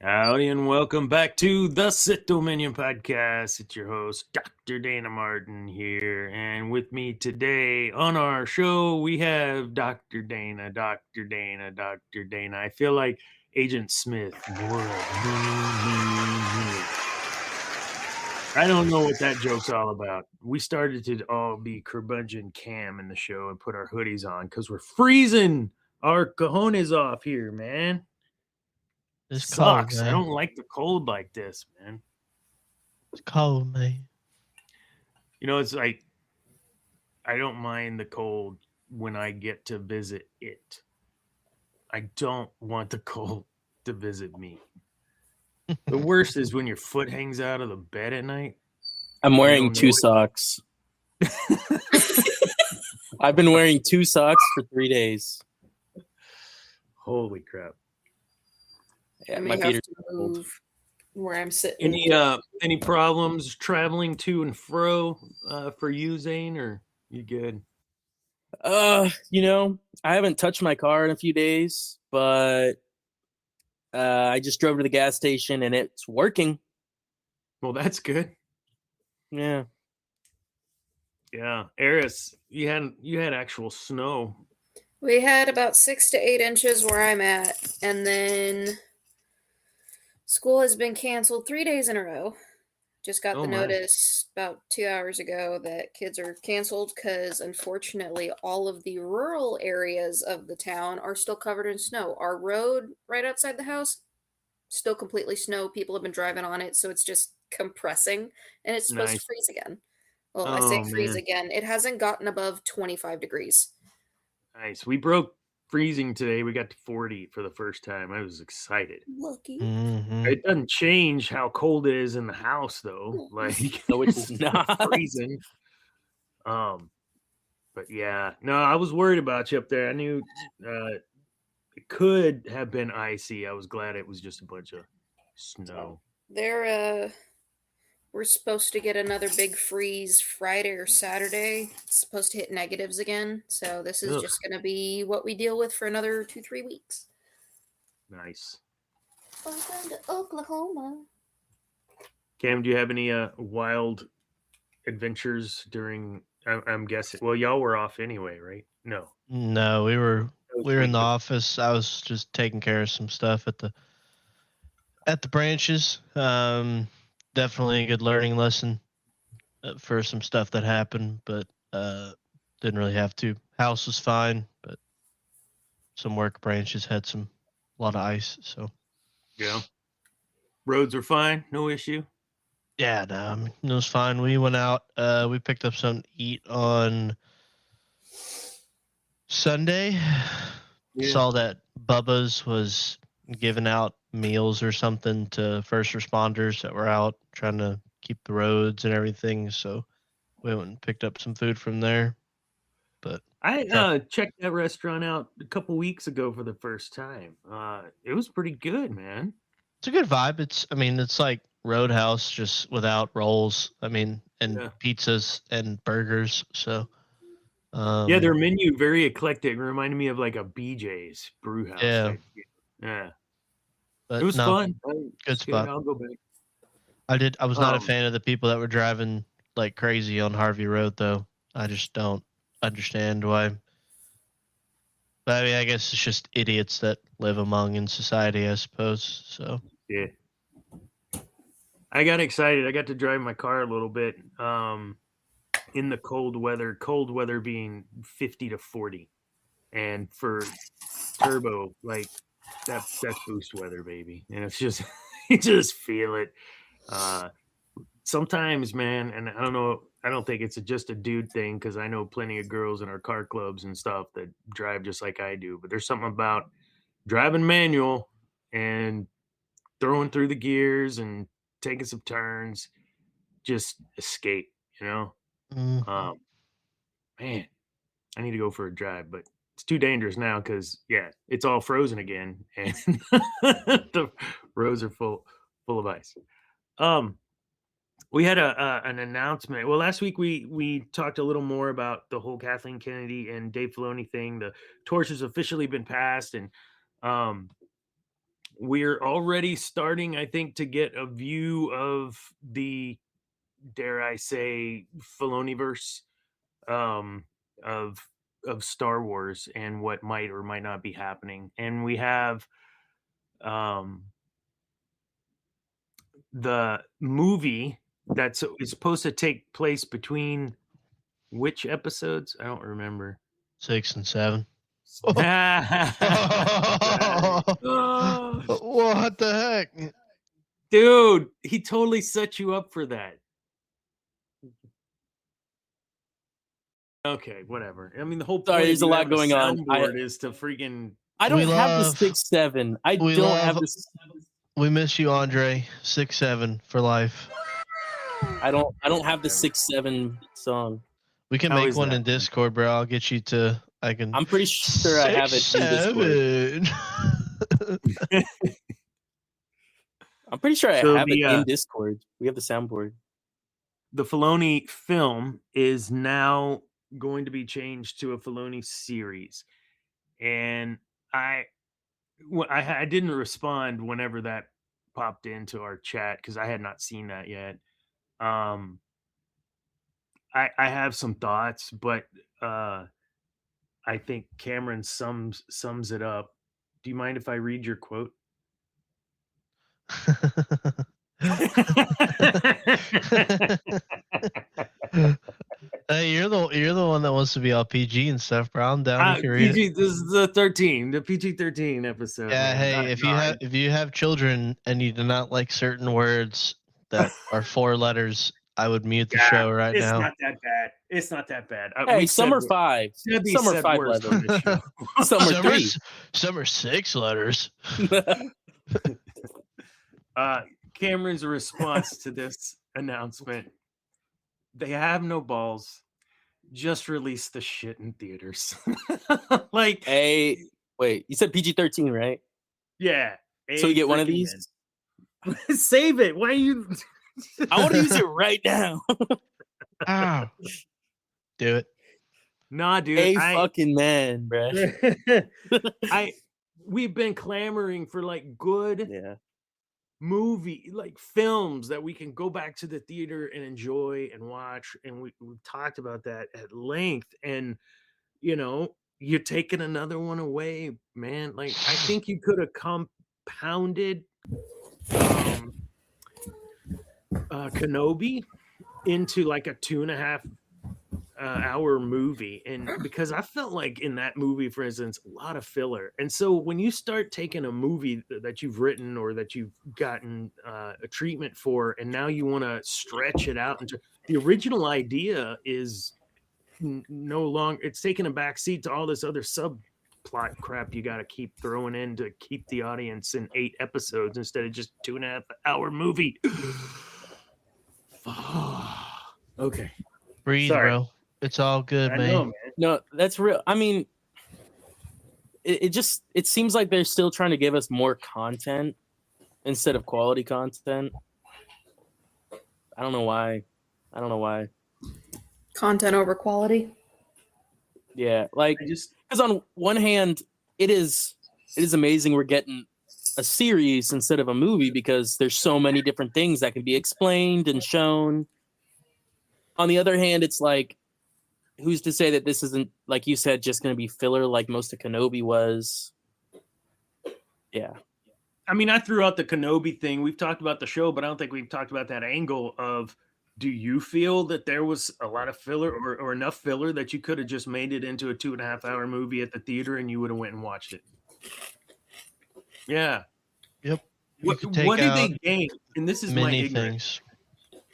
Howdy and welcome back to the Sith Dominion podcast. It's your host, Dr. Dana Martin here. And with me today on our show, we have Dr. Dana. I feel like Agent Smith. More of me. I don't know what that joke's all about. We started to all be curmudgeon cam in the show and put our hoodies on because we're freezing our cojones off here, man. It's Sucks. cold, I man. don't like the cold like this, man. It's cold, man. It's like I don't mind the cold when I get to visit it. I don't want the cold to visit me. The worst is when your foot hangs out of the bed at night. I'm wearing two socks. I've been wearing two socks for 3 days. Holy crap. Yeah, my feet are cold. Where I'm sitting. Any problems traveling to and fro for you, Zane, or you good? I haven't touched my car in a few days, but I just drove to the gas station and it's working. Well, that's good. Yeah. Yeah. Eris, you had actual snow. We had about 6 to 8 inches where I'm at, and then school has been canceled 3 days in a row. Just got the notice about 2 hours ago that kids are canceled because, unfortunately, all of the rural areas of the town are still covered in snow. Our road right outside the house, still completely snow. People have been driving on it, so it's just compressing, and it's supposed to freeze again. Well, I say freeze again. It hasn't gotten above 25 degrees. Nice. We broke freezing today. We got to 40 for the first time. I was excited. Lucky. Mm-hmm. It doesn't change how cold it is in the house, though. Like, no, it is not freezing. But yeah, no, I was worried about you up there. I knew it could have been icy. I was glad it was just a bunch of snow. We're supposed to get another big freeze Friday or Saturday. It's supposed to hit negatives again. So this is just going to be what we deal with for another 2-3 weeks. Nice. Welcome to Oklahoma. Cam, do you have any wild adventures during? I'm guessing. Well, y'all were off anyway, right? No, we were in the office. I was just taking care of some stuff at the branches. Definitely a good learning lesson for some stuff that happened, but didn't really have to. House was fine, but some work branches had a lot of ice. So yeah, roads were fine, no issue. Yeah, no, it was fine. We went out. We picked up something to eat on Sunday. Yeah. Saw that Bubba's was giving out meals or something to first responders that were out trying to keep the roads and everything. So we went and picked up some food from there. But I checked that restaurant out a couple weeks ago for the first time. It was pretty good, man. It's a good vibe. It's like Roadhouse just without rolls. And pizzas and burgers. So yeah, their menu very eclectic. It reminded me of like a BJ's brew house. Yeah. Yeah. But it was fun. Good spot. I'll go back. I was not a fan of the people that were driving like crazy on Harvey Road, though. I just don't understand why. But I guess it's just idiots that live among in society, I suppose. So yeah. I got excited. I got to drive my car a little bit in the cold weather being 50 to 40. And for turbo, like that's boost weather, baby. And it's just you just feel it. Sometimes, man, and I don't know, I don't think it's just a dude thing because I know plenty of girls in our car clubs and stuff that drive just like I do. But there's something about driving manual and throwing through the gears and taking some turns, just escape, Mm-hmm. Man, I need to go for a drive, but it's too dangerous now because it's all frozen again and the roads are full of ice. We had an announcement. Well, last week we talked a little more about the whole Kathleen Kennedy and Dave Filoni thing. The torch has officially been passed, and we're already starting, I think, to get a view of the, dare I say, Filoniverse of Star Wars and what might or might not be happening. And we have the movie that's is supposed to take place between which episodes? I don't remember. 6 and 7. Right. What the heck? Dude, he totally set you up for that. Okay, whatever. I mean, the whole point Sorry, there's of a you lot having going on. soundboard is to freaking. I don't We have the love- 6-7. I we don't love- have the. We miss you, Andre. 6-7 for life. I don't have the 6-7 song. We can How make is one that? in Discord, bro. I'll get you to. I can. I'm pretty sure I have it in Discord. 6-7. I'm pretty sure I So have the, it in Discord. We have the soundboard. The Filoni film is now going to be changed to a Filoni series, and I didn't respond whenever that popped into our chat because I had not seen that yet. I have some thoughts, but I think Cameron sums it up. Do you mind if I read your quote? Hey, you're the one that wants to be all PG and stuff, bro. I'm down if you read it. PG. This is the PG-13 episode. Yeah, man. hey, if you have children and you do not like certain words that are 4 letters, I would mute the show right it's now. not that bad. It's not that bad. Hey, We some are said- 5. Sebby Some are said 5 worse letters. on this show. Some are 3. Some are 6 letters. Cameron's response to this announcement: they have no balls. Just release the shit in theaters. Like, Hey, wait, you said PG-13, right? yeah. So you get one of these? Save it. Why are you? I want to use it right now. Ow. Do it. Nah, dude. Hey, fucking man, bro. We've been clamoring for like good Yeah. movie, like films that we can go back to the theater and enjoy and watch, and we've talked about that at length. And you're taking another one away, man. Like, I think you could have compounded Kenobi into like a 2.5 hour movie, and because I felt like in that movie, for instance, a lot of filler. And so when you start taking a movie that you've written or that you've gotten a treatment for, and now you want to stretch it out into the original idea is no longer, it's taking a back seat to all this other subplot crap you got to keep throwing in to keep the audience in 8 episodes instead of just 2.5 hour movie. Okay. Breathe, Sorry. bro. It's all good, I man. know, man. No, that's real. I mean, it seems like they're still trying to give us more content instead of quality content. I don't know why. Content over quality. Yeah, like, because on one hand, it is amazing we're getting a series instead of a movie because there's so many different things that can be explained and shown. On the other hand, it's like, who's to say that this isn't, like you said, just going to be filler like most of Kenobi was? Yeah. I mean, I threw out the Kenobi thing. We've talked about the show, but I don't think we've talked about that angle of, do you feel that there was a lot of filler or enough filler that you could have just made it into a 2.5 hour movie at the theater and you would have went and watched it? Yeah. Yep. What did they gain? And this is my ignorance.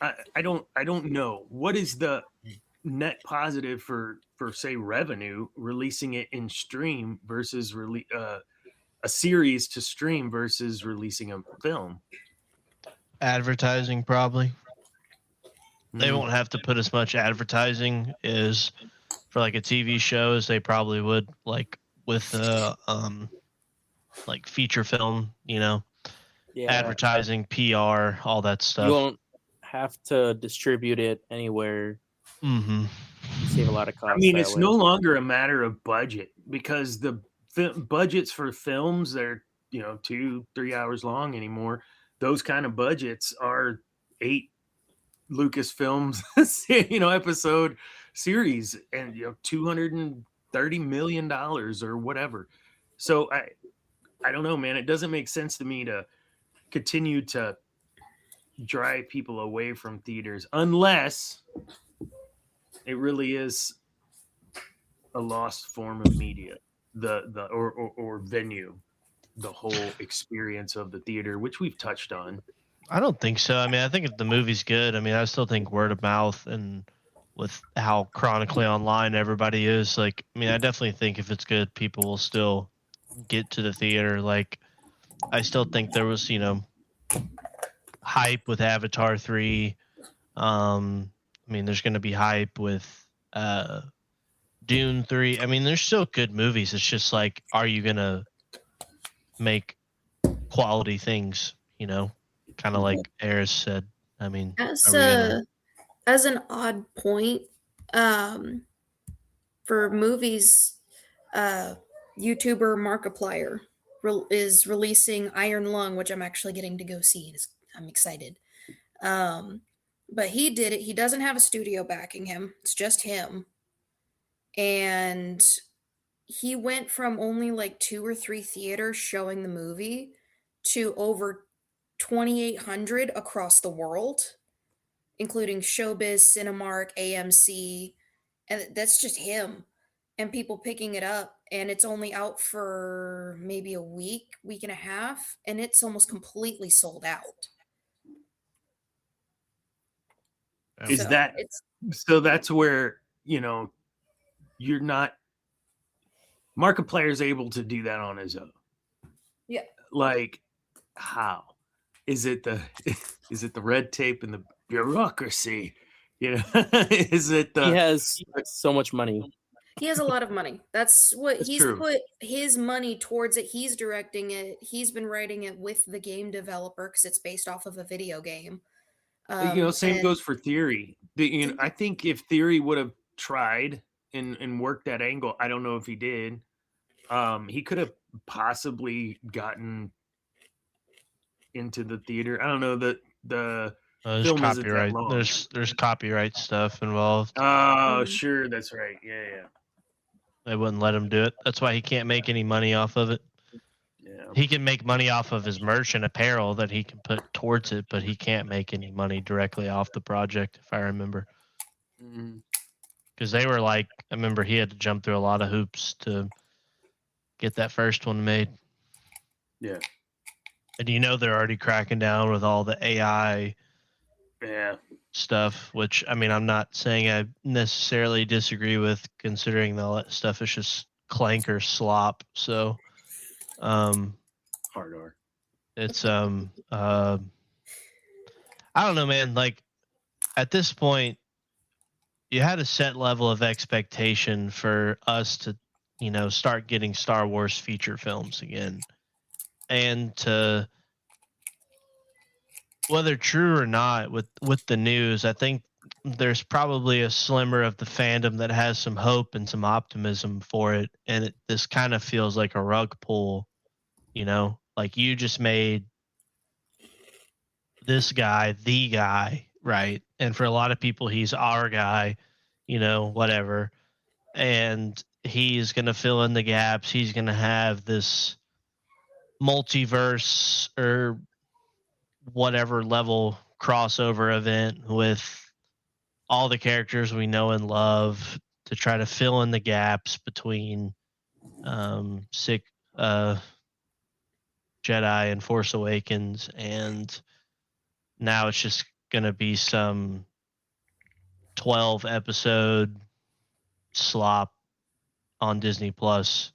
I don't know. What is the net positive for say revenue releasing it in stream versus a series to stream versus releasing a film? Advertising, probably. They won't have to put as much advertising as for like a TV show as they probably would like with like feature film, advertising, PR, all that stuff. You won't have to distribute it anywhere. Mm-hmm. Save a lot of costs. I mean, it's no longer a matter of budget because the budgets for films, they're 2-3 hours long anymore. Those kind of budgets are 8 Lucasfilms, episode series, and $230 million or whatever. So I don't know, man. It doesn't make sense to me to continue to drive people away from theaters unless it really is a lost form of media, or venue, the whole experience of the theater, which we've touched on. I don't think so. I mean, I think if the movie's good, I mean, I still think word of mouth, and with how chronically online everybody is, like, I mean, I definitely think if it's good, people will still get to the theater. Like, I still think there was, hype with Avatar 3. I mean, there's going to be hype with Dune 3. I mean, there's still good movies. It's just like, are you going to make quality things, kind of like Eris said. I mean, as an odd point, for movies, YouTuber Markiplier is releasing Iron Lung, which I'm actually getting to go see. I'm excited. But he did it. He doesn't have a studio backing him. It's just him. And he went from only like 2 or 3 theaters showing the movie to over 2,800 across the world, including Showbiz, Cinemark, AMC, and that's just him. And people picking it up, and it's only out for maybe a week and a half, and it's almost completely sold out. So that's where, you're not, Markiplier is able to do that on his own. Yeah. Like, how? Is it the red tape and the bureaucracy? Is it he has so much money? He has a lot of money. That's he's true. Put his money towards it. He's directing it. He's been writing it with the game developer because it's based off of a video game. Same goes for Theory. I think if Theory would have tried and worked that angle, I don't know if he did. He could have possibly gotten into the theater. I don't know that the film copyright. Isn't that long. There's copyright stuff involved. Oh, sure, that's right. Yeah. They wouldn't let him do it. That's why he can't make any money off of it. Yeah. He can make money off of his merch and apparel that he can put towards it, but he can't make any money directly off the project, if I remember. Because they were like, I remember he had to jump through a lot of hoops to get that first one made. Yeah. And they're already cracking down with all the AI stuff, which, I mean, I'm not saying I necessarily disagree with, considering all that stuff is just clanker slop. So, hard R. It's, I don't know, man. Like, at this point, you had a set level of expectation for us to, start getting Star Wars feature films again. And to, whether true or not, with the news, I think there's probably a slimmer of the fandom that has some hope and some optimism for it. And this kind of feels like a rug pull, like you just made this guy the guy, right? And for a lot of people, he's our guy, whatever. And he's going to fill in the gaps. He's going to have this multiverse or whatever level crossover event with all the characters we know and love to try to fill in the gaps between Jedi and Force Awakens, and now it's just going to be some 12 episode slop on Disney Plus.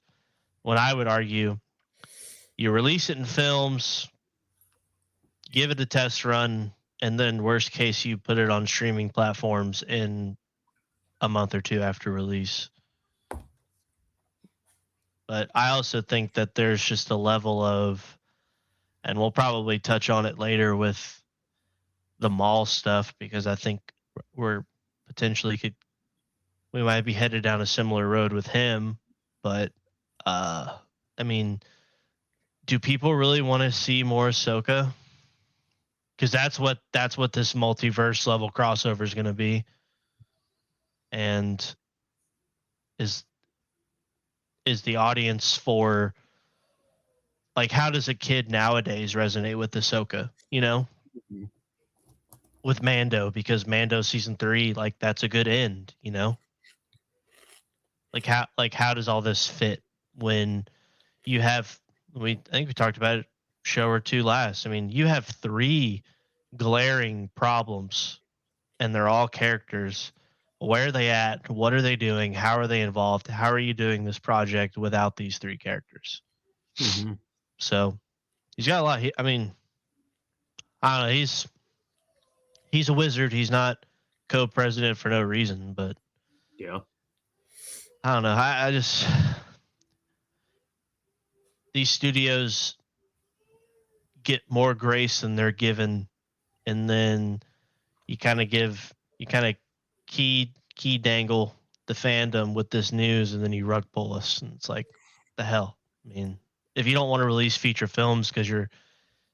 When I would argue, you release it in films, give it a test run, and then worst case, you put it on streaming platforms in a month or two after release. But I also think that there's just a level of, and we'll probably touch on it later with the Maul stuff, because I think we're potentially we might be headed down a similar road with him. But I mean, do people really want to see more Ahsoka? Because that's what this multiverse level crossover is going to be. And is the audience for, like, how does a kid nowadays resonate with Ahsoka? You know, with Mando, because Mando season 3, like, that's a good end. You know, like how does all this fit when you have? I think we talked about it show or two last. I mean, you have 3 glaring problems, and they're all characters. Where are they at? What are they doing? How are they involved? How are you doing this project without these 3 characters? Mm-hmm. So he's got a lot. I mean, I don't know. He's a wizard. He's not co-president for no reason. But yeah, I don't know. I just, these studios get more grace than they're given, and then you kind of key dangle the fandom with this news, and then you rug pull us, and it's like, the hell. I mean, if you don't want to release feature films because you're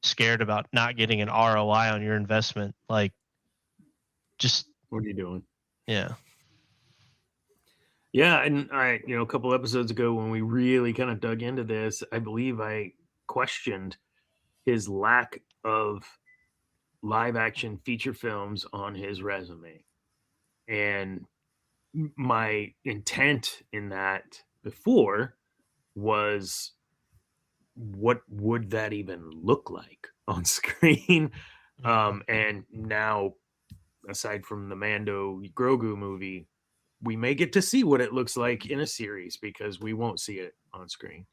scared about not getting an ROI on your investment, like, just, what are you doing? Yeah. Yeah, and I, a couple episodes ago when we really kind of dug into this, I believe I questioned his lack of live action feature films on his resume. And my intent in that before was, what would that even look like on screen? And now, aside from the Mando Grogu movie, we may get to see what it looks like in a series, because we won't see it on screen.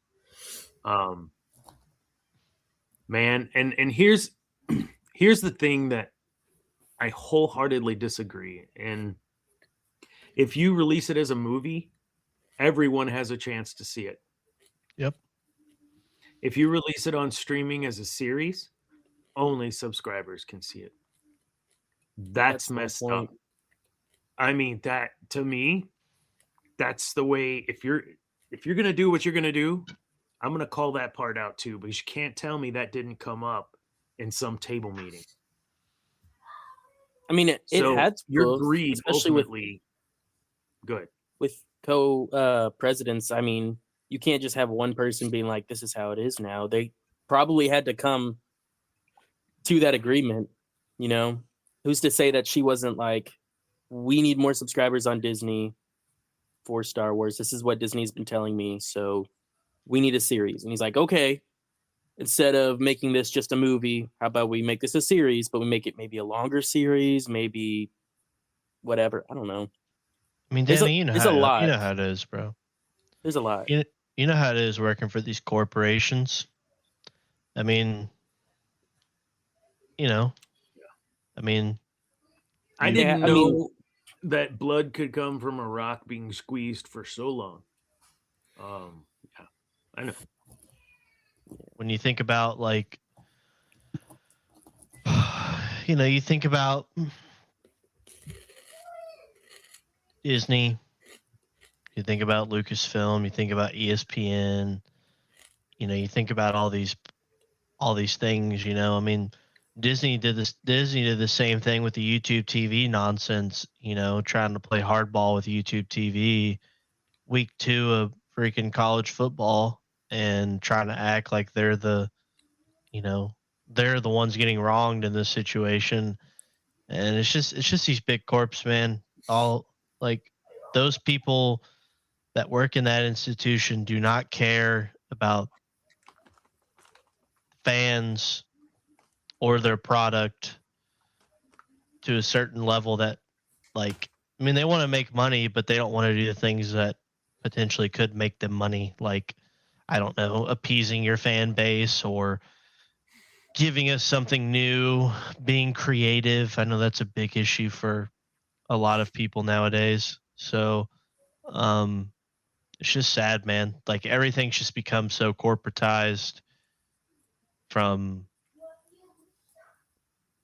Man, and here's the thing that I wholeheartedly disagree. And if you release it as a movie, everyone has a chance to see it. Yep. If you release it on streaming as a series, only subscribers can see it. That's messed up. I mean, that, to me, that's the way. If you're going to do what you're going to do, I'm going to call that part out too, because you can't tell me that didn't come up in some table meeting. I mean, it had to, your greed, especially ultimately, good with co-presidents. I mean, you can't just have one person being like, "This is how it is now." They probably had to come to that agreement. You know, who's to say that she wasn't like, "We need more subscribers on Disney for Star Wars. This is what Disney's been telling me, so we need a series." And he's like, "Okay, instead of making this just a movie, how about we make this a series, but we make it maybe a longer series, maybe whatever." I don't know. I mean, Danny, you know how it is, bro. There's a lot. You know how it is working for these corporations. I mean, I mean, I didn't know that blood could come from a rock being squeezed for so long. Yeah, I know. When you think about, like, you think about Disney, you think about Lucasfilm, you think about ESPN, you think about all these things. I mean, Disney did the same thing with the YouTube TV nonsense, trying to play hardball with YouTube TV week 2 of freaking college football, and trying to act like they're the ones getting wronged in this situation. And it's just these big corps, man. All, like, those people that work in that institution do not care about fans or their product to a certain level that, like, I mean, they want to make money, but they don't want to do the things that potentially could make them money. Like, I don't know, appeasing your fan base or giving us something new, being creative. I know that's a big issue for a lot of people nowadays. So, it's just sad, man. Like, everything's just become so corporatized from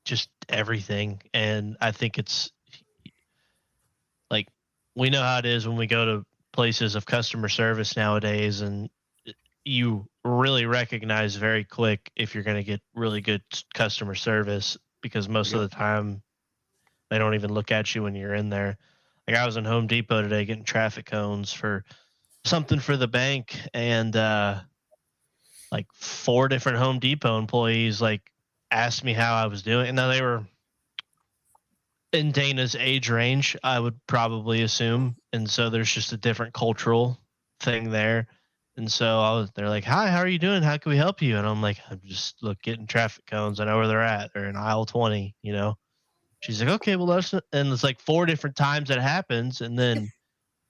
just everything. And I think it's like, we know how it is when we go to places of customer service nowadays, and you really recognize very quick if you're going to get really good customer service, because most of the time they don't even look at you when you're in there. Like I was in Home Depot today getting traffic cones for something for the bank, and like 4 different Home Depot employees like asked me how I was doing. And now they were in Dana's age range, I would probably assume, and so there's just a different cultural thing there. And so they're like, "Hi, how are you doing? How can we help you?" And I'm like, "I'm just getting traffic cones. I know where they're at. They're in aisle 20, you know." She's like, "Okay, well, that's," and it's like 4 different times that happens, and then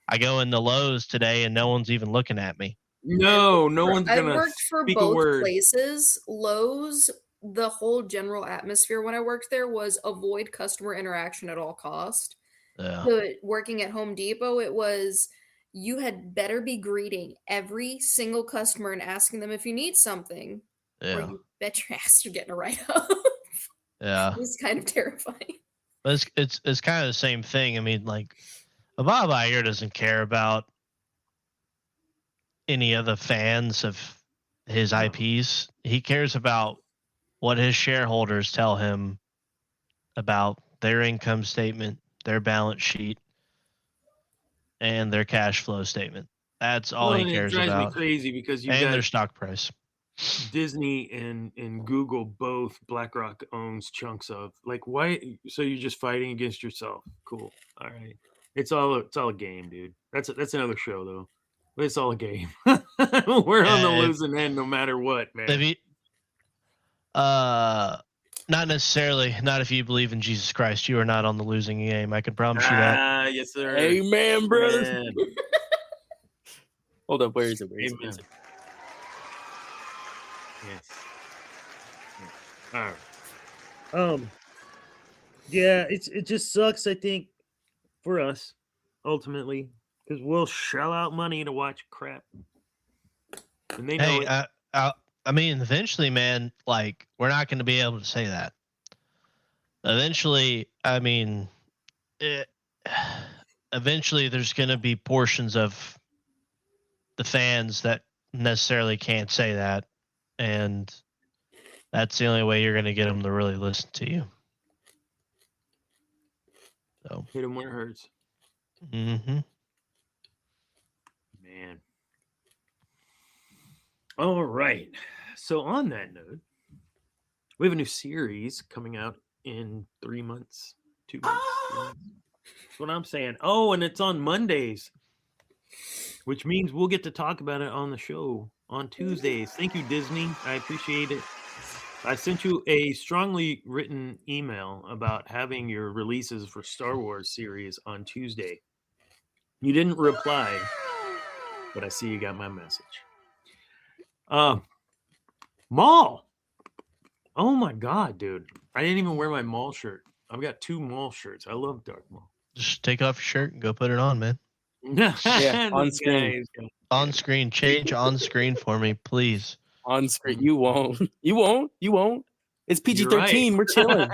I go into Lowe's today, and no one's even looking at me. No one's gonna. I worked for speak a both word. places. Lowe's, the whole general atmosphere when I worked there was avoid customer interaction at all cost. Yeah. But working at Home Depot, it was you had better be greeting every single customer and asking them if you need something, or Yeah. you bet your ass you're getting a write-off. Yeah. It was kind of terrifying. But it's kind of the same thing. I mean, like, a Bob Iger doesn't care about any of the fans of his IPs. He cares about what his shareholders tell him about their income statement, their balance sheet, and their cash flow statement. That's all he cares It drives about. me crazy because you and got their stock price. Disney and Google both BlackRock owns chunks of. Like, why? So you're just fighting against yourself? Cool. All right. It's all a game, dude. That's another show though. But it's all a game. We're on the losing end no matter what, man. Not necessarily. Not if you believe in Jesus Christ. You are not on the losing game. I can promise you that. Yes, sir. Amen, brother. Amen. Hold up, where is it? Where is Amen. it? Yes. All right. Yeah, it just sucks, I think, for us, ultimately, because we'll shell out money to watch crap. And they know it. I mean, eventually, man, like, we're not going to be able to say that. Eventually, I mean, eventually there's going to be portions of the fans that necessarily can't say that. And that's the only way you're going to get them to really listen to you. So hit them where it hurts. Mm-hmm. Man. All right. So on that note, we have a new series coming out in 3 months, 2 months. 3 months. That's what I'm saying. Oh, and it's on Mondays, which means we'll get to talk about it on the show on Tuesdays. Thank you, Disney. I appreciate it. I sent you a strongly written email about having your releases for Star Wars series on Tuesday. You didn't reply, but I see you got my message. Maul. Oh my God, dude. I didn't even wear my Maul shirt. I've got 2 Maul shirts. I love Darth Maul. Just take off your shirt and go put it on, man. Yeah, on screen. On screen. Change on screen for me, please. On screen. You won't. You won't. You won't. It's PG-13. Right. We're chilling.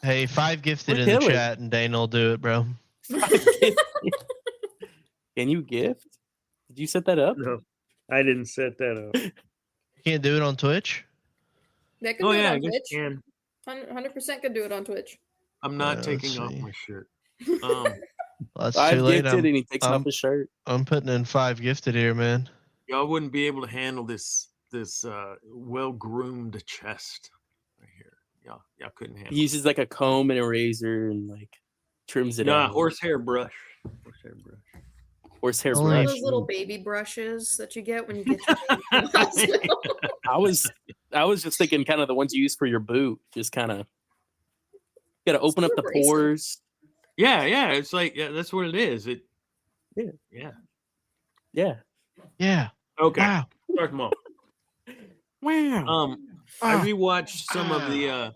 Hey, 5 gifted in the chat, and Dane will do it, bro. Can you gift? Did you set that up? No, I didn't set that up. You can't do it on Twitch? That can do it on Twitch. Can. 100% can do it on Twitch. I'm not taking off my shirt. That's too late. And he takes off his shirt. I'm putting in 5 gifted here, man. Y'all wouldn't be able to handle this well-groomed chest right here. Y'all couldn't handle it. He uses like a comb and a razor and like trims it out. Horsehair brush. Horsehair brush. brush. Those little baby brushes that you get when you get your baby from the hospital. I was just thinking kind of the ones you use for your boot. Just kind of got to open up the pores. Yeah. It's like, that's what it is. Yeah. Okay. Wow. Darth Maul. Wow. I rewatched some of the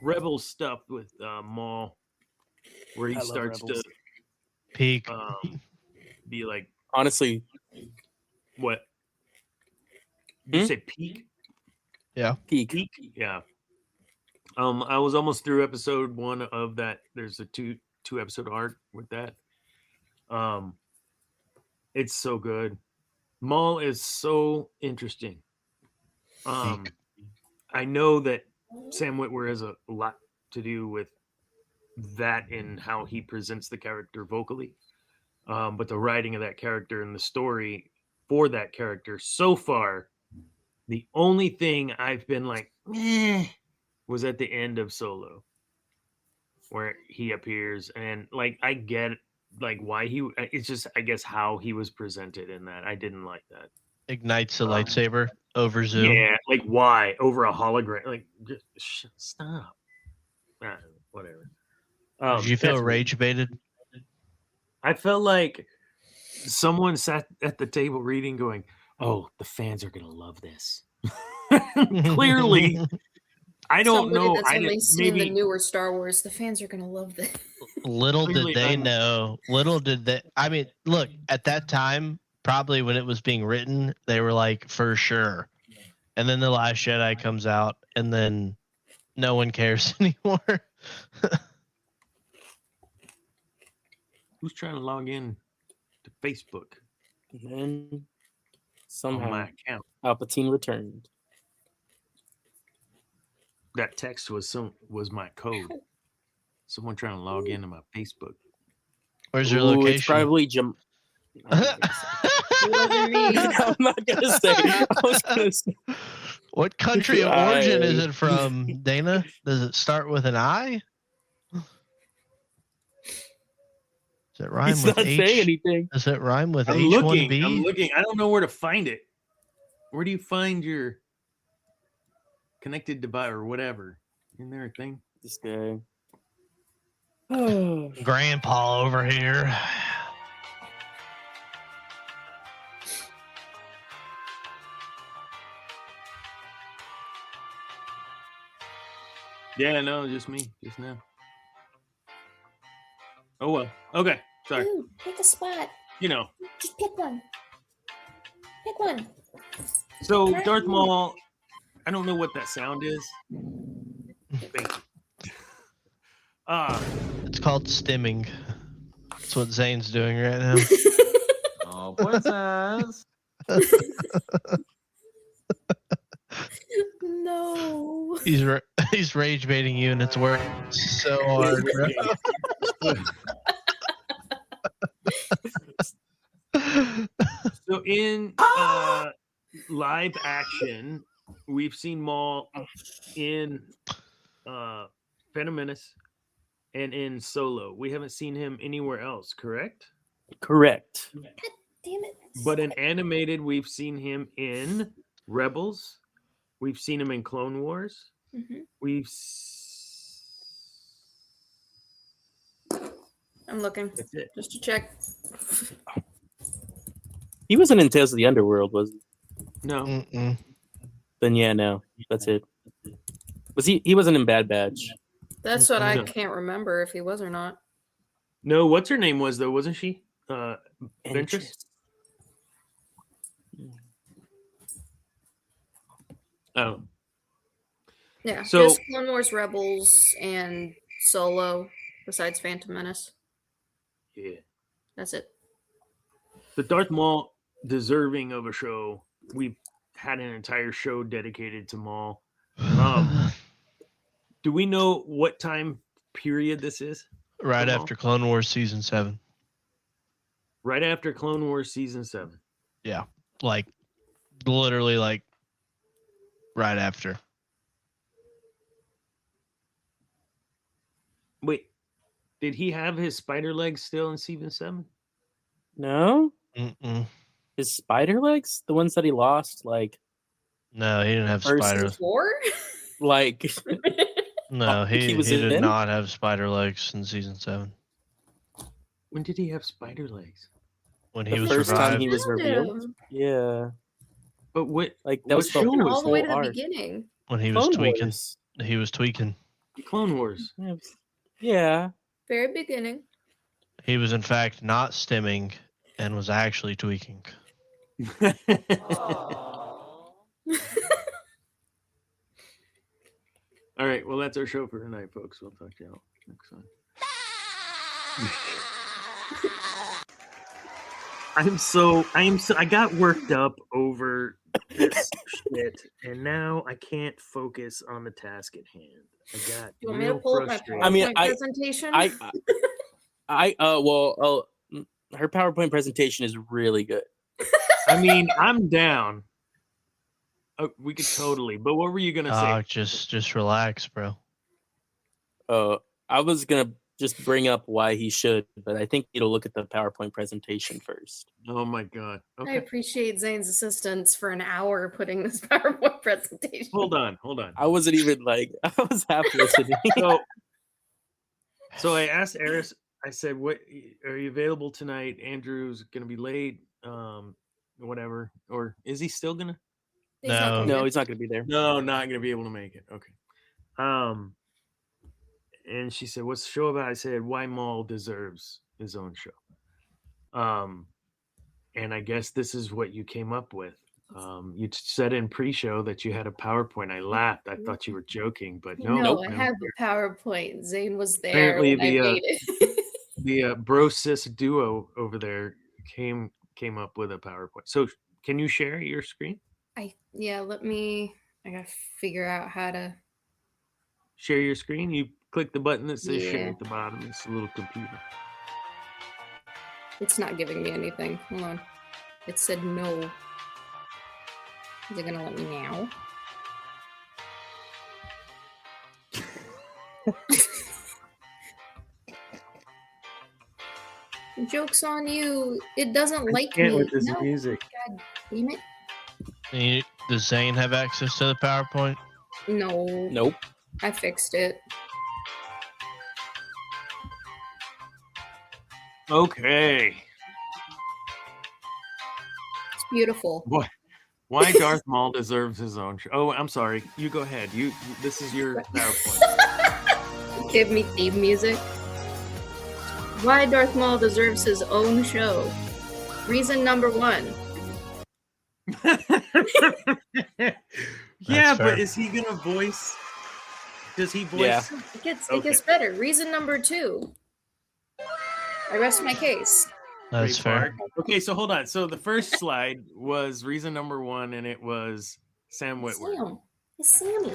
Rebels stuff with Maul, where he starts to peak. Be like, honestly, what? Did you say peak? Yeah, peak. Yeah. I was almost through episode 1 of that. There's a two episode arc with that. It's so good. Maul is so interesting. I know that Sam Witwer has a lot to do with that in how he presents the character vocally. But the writing of that character and the story for that character so far, the only thing I've been like, was at the end of Solo, where he appears, and like I get like why he. It's just I guess how he was presented in that. I didn't like that. Ignites the lightsaber over Zoom. Yeah, like why over a hologram? Like just stop. Whatever. Did you feel rage baited? I felt like someone sat at the table reading, going, "Oh, the fans are gonna love this." Clearly, I don't Somebody know. that's I only didn't, seen maybe the newer Star Wars. The fans are gonna love this. Little Clearly, did they I'm- know. Little did they. I mean, look, at that time, probably when it was being written, they were like, for sure. And then The Last Jedi comes out, and then no one cares anymore. who's trying to log in to Facebook And then on somehow my account? Palpatine returned. That text was my code. Someone trying to log into my Facebook. Where's your Ooh, it's location? probably It wasn't me. I'm not gonna say. I was gonna say. What country of origin is it from, Dana? Does it start with an I? Does it rhyme He's with not H? saying anything. Does it rhyme with I'm H1B? looking. I don't know where to find it. Where do you find your connected device or whatever? Isn't there a thing? This guy. Grandpa over here. Yeah, no, just me, just now. Oh well. Okay, sorry. Ooh, pick a spot. You know. Just pick one. Pick one. So Darth Maul, I don't know what that sound is. Thank you. It's called stimming. That's what Zane's doing right now. Oh, princess. No. He's rage baiting you, and it's working so hard, bro. So in live action, we've seen Maul in Phantom Menace and in Solo. We haven't seen him anywhere else, correct? Correct. Damn it. But in animated, we've seen him in Rebels. We've seen him in Clone Wars. Mhm. I'm looking That's it. just to check. He wasn't in Tales of the Underworld, was he? No. Mm-mm. Then yeah, no. That's it. Was he wasn't in Bad Batch. That's what I No. can't remember if he was or not. No, what's her name was though, wasn't she? Ventress? Oh. Yeah. So- just Clone Wars, Rebels, and Solo. Besides Phantom Menace, Yeah. that's it. The Darth Maul deserving of a show. We've had an entire show dedicated to Maul. Do we know what time period this is? Right Maul? after Clone Wars Season 7. Right after Clone Wars Season 7. Yeah. Like, literally, like, right after. Wait, did he have his spider legs still in Season 7? No? Mm-mm. His spider legs? The ones that he lost, like No, he didn't have First- spiders. 4? like No, think he he was did in? not have spider legs in Season 7. When did he have spider legs? When he the was first revived. time he was Found revealed. him. Yeah. But what? Like What that was show the was all the way to the whole arc. beginning. When he was Clone tweaking. Wars. He was tweaking. Clone Wars. Yeah. Very beginning. He was, in fact, not stimming and was actually tweaking. All right. Well, that's our show for tonight, folks. We'll talk to y'all next time. I got worked up over this shit, and now I can't focus on the task at hand. I got You want me to real pull up my frustrated. PowerPoint presentation? Her PowerPoint presentation is really good. I mean, I'm down. We could totally. But what were you gonna say? Just relax, bro. I was gonna just bring up why he should, but I think you'll look at the PowerPoint presentation first. Oh my god. Okay. I appreciate Zane's assistance for an hour putting this PowerPoint presentation. Hold on. I wasn't even I was half listening. So I asked Eris. I said, "What are you available tonight?" Andrew's gonna be late. Whatever. Or is he still gonna? No, he's not gonna be there. No, not gonna be able to make it. Okay. And she said, "What's the show about?" I said, "Why Maul deserves his own show." And I guess this is what you came up with. You said in pre-show that you had a PowerPoint. I laughed. I thought you were joking, but no. No, I have a PowerPoint. Zane was there. Apparently, when I made it. the bro sis duo over there came up with a PowerPoint. So, can you share your screen? I gotta figure out how to share your screen. You click the button that says share Yeah. at the bottom. It's a little computer. It's not giving me anything. Hold on. It said no. Is it gonna let me now? Joke's on you. It doesn't like me. With this No, music. God damn it. Does Zane have access to the PowerPoint? No. Nope. I fixed it. Okay. It's beautiful. What? Why Darth Maul deserves his own show? Oh, I'm sorry. You go ahead. This is your PowerPoint. Give me theme music. Why Darth Maul deserves his own show. Reason number 1. Yeah, fair. but is he gonna voice? Does he voice? Yeah. It gets better. Reason number 2. I rest my case. That's fair. Okay, so hold on. So the first slide was reason number 1, and it was Sam Witwer. Sam. It's Sammy.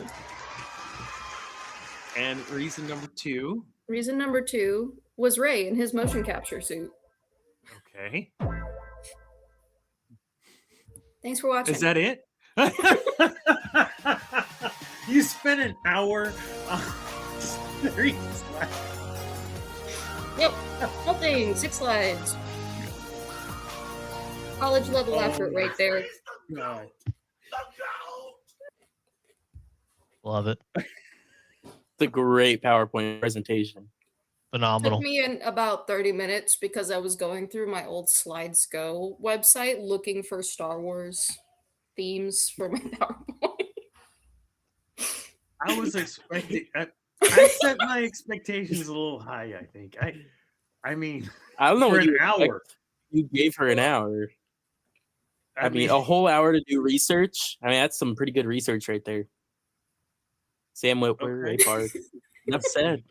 And reason number 2. Reason number 2 was Ray in his motion capture suit. Okay. Thanks for watching. Is that it? You spent an hour on 3 slides. Yep. Nothing. 6 slides. College level effort right there. God. Love it. It's a great PowerPoint presentation. Phenomenal. Took me in about 30 minutes because I was going through my old Slides Go website looking for Star Wars themes for my PowerPoint. I was expecting. I set my expectations a little high. I think. I mean, I don't know for what an you hour. You gave her an hour. I mean, a whole hour to do research. I mean, that's some pretty good research right there. Sam Witwer, Ray Park. Enough said.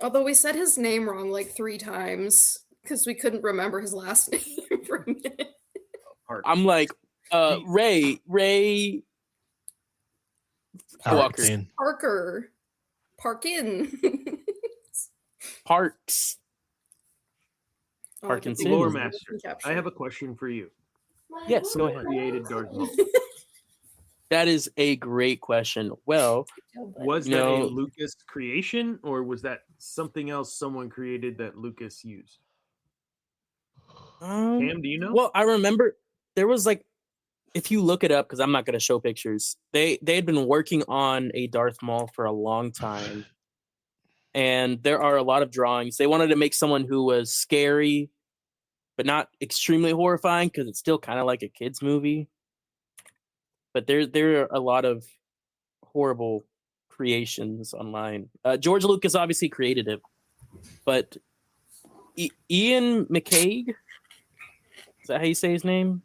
Although we said his name wrong like 3 times because we couldn't remember his last name for a minute. I'm like, Ray Walker. Parker. Parkin. Parks. Parkinson. Lore Master, I have a question for you. Yes, go ahead. Created Darth Maul. That is a great question. Well, Was that a Lucas creation, or was that something else someone created that Lucas used? Cam, do you know? Well, I remember there was like, if you look it up, because I'm not going to show pictures, they had been working on a Darth Maul for a long time. And there are a lot of drawings. They wanted to make someone who was scary, but not extremely horrifying, because it's still kind of like a kid's movie. But there are a lot of horrible creations online. George Lucas obviously created it, but Ian McCaig, is that how you say his name?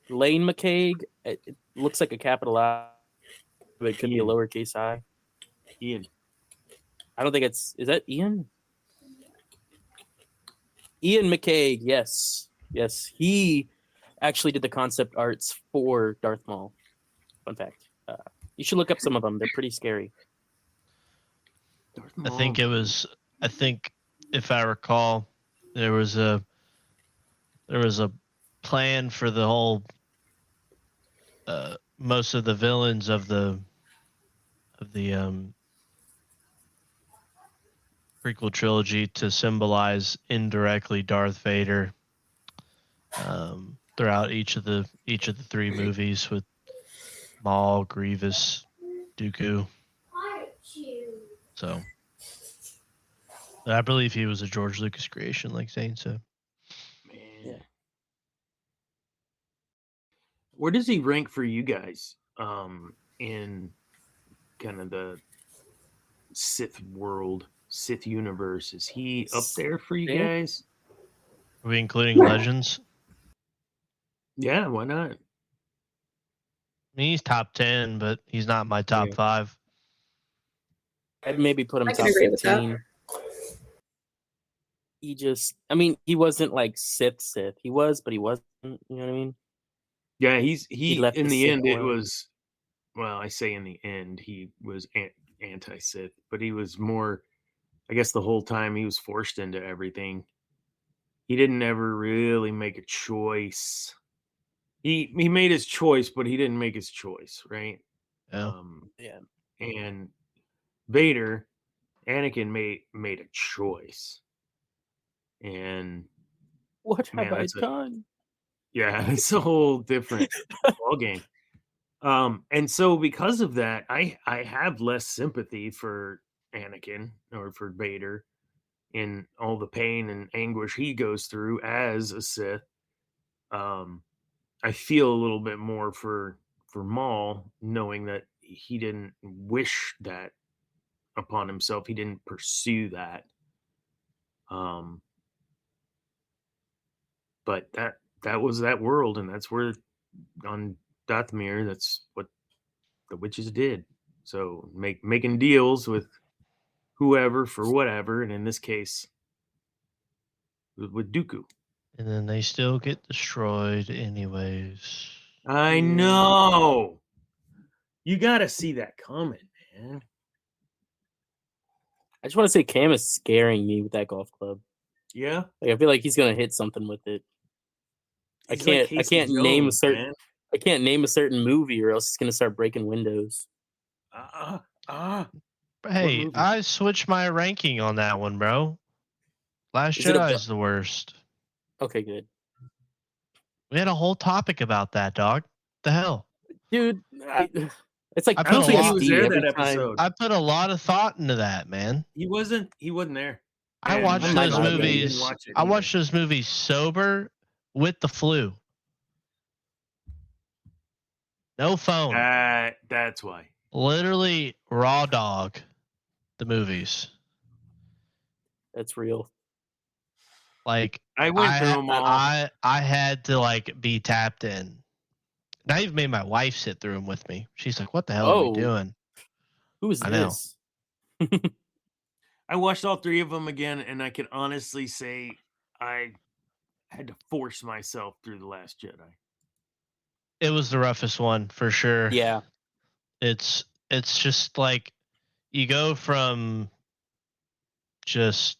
Lane McCaig. It looks like a capital I, but it could be a lowercase I. Ian. I don't think is that Ian? Ian McCaig, yes. Yes, he actually did the concept arts for Darth Maul. Fun fact. You should look up some of them. They're pretty scary. I think if I recall, there was a plan for the whole most of the villains of the prequel trilogy to symbolize indirectly Darth Vader throughout each of the 3 movies with Maul, Grievous, Dooku. So I believe he was a George Lucas creation, like Zane said. Man. Yeah. Where does he rank for you guys in kind of the Sith world, Sith universe? Is he up there for you guys? Are we including Legends? Yeah, why not? I mean, he's top 10, but he's not my top 5. I'd maybe put him I can top agree with that. 15. He wasn't like Sith. He was, but he wasn't. You know what I mean? Yeah, he left in the the Sith end, it world. was, well, I say in the end, he was anti-Sith, but he was more, I guess the whole time he was forced into everything. He didn't ever really make a choice. He made his choice, but he didn't make his choice, right? Yeah. Yeah. And Anakin made a choice. And What man, have I done? Yeah, it's a whole different ball game. And so because of that, I have less sympathy for Anakin or for Vader in all the pain and anguish he goes through as a Sith. I feel a little bit more for Maul, knowing that he didn't wish that upon himself. He didn't pursue that. But that was that world, and that's where on Dathomir, that's what the witches did. So making deals with whoever for whatever, and in this case, with Dooku. And then they still get destroyed anyways. I know. You got to see that coming, man. I just want to say Cam is scaring me with that golf club. Yeah. Like, I feel like he's gonna hit something with it. I can't name a certain movie, or else he's gonna start breaking windows. Hey, I switched my ranking on that one, bro. Last Jedi is the worst. Okay, good. We had a whole topic about that, dog. The hell, dude. It's like I put a lot of thought into that, man. He wasn't there. I watched those movies. I watched those movies sober with the flu. No phone. That's why. Literally raw dog. The movies. That's real. Like I went through them all. I had to like be tapped in. I even made my wife sit through them with me. She's like, "What the hell are we doing?" Who is this? I watched all 3 of them again, and I can honestly say I had to force myself through The Last Jedi. It was the roughest one for sure. Yeah. It's just like you go from just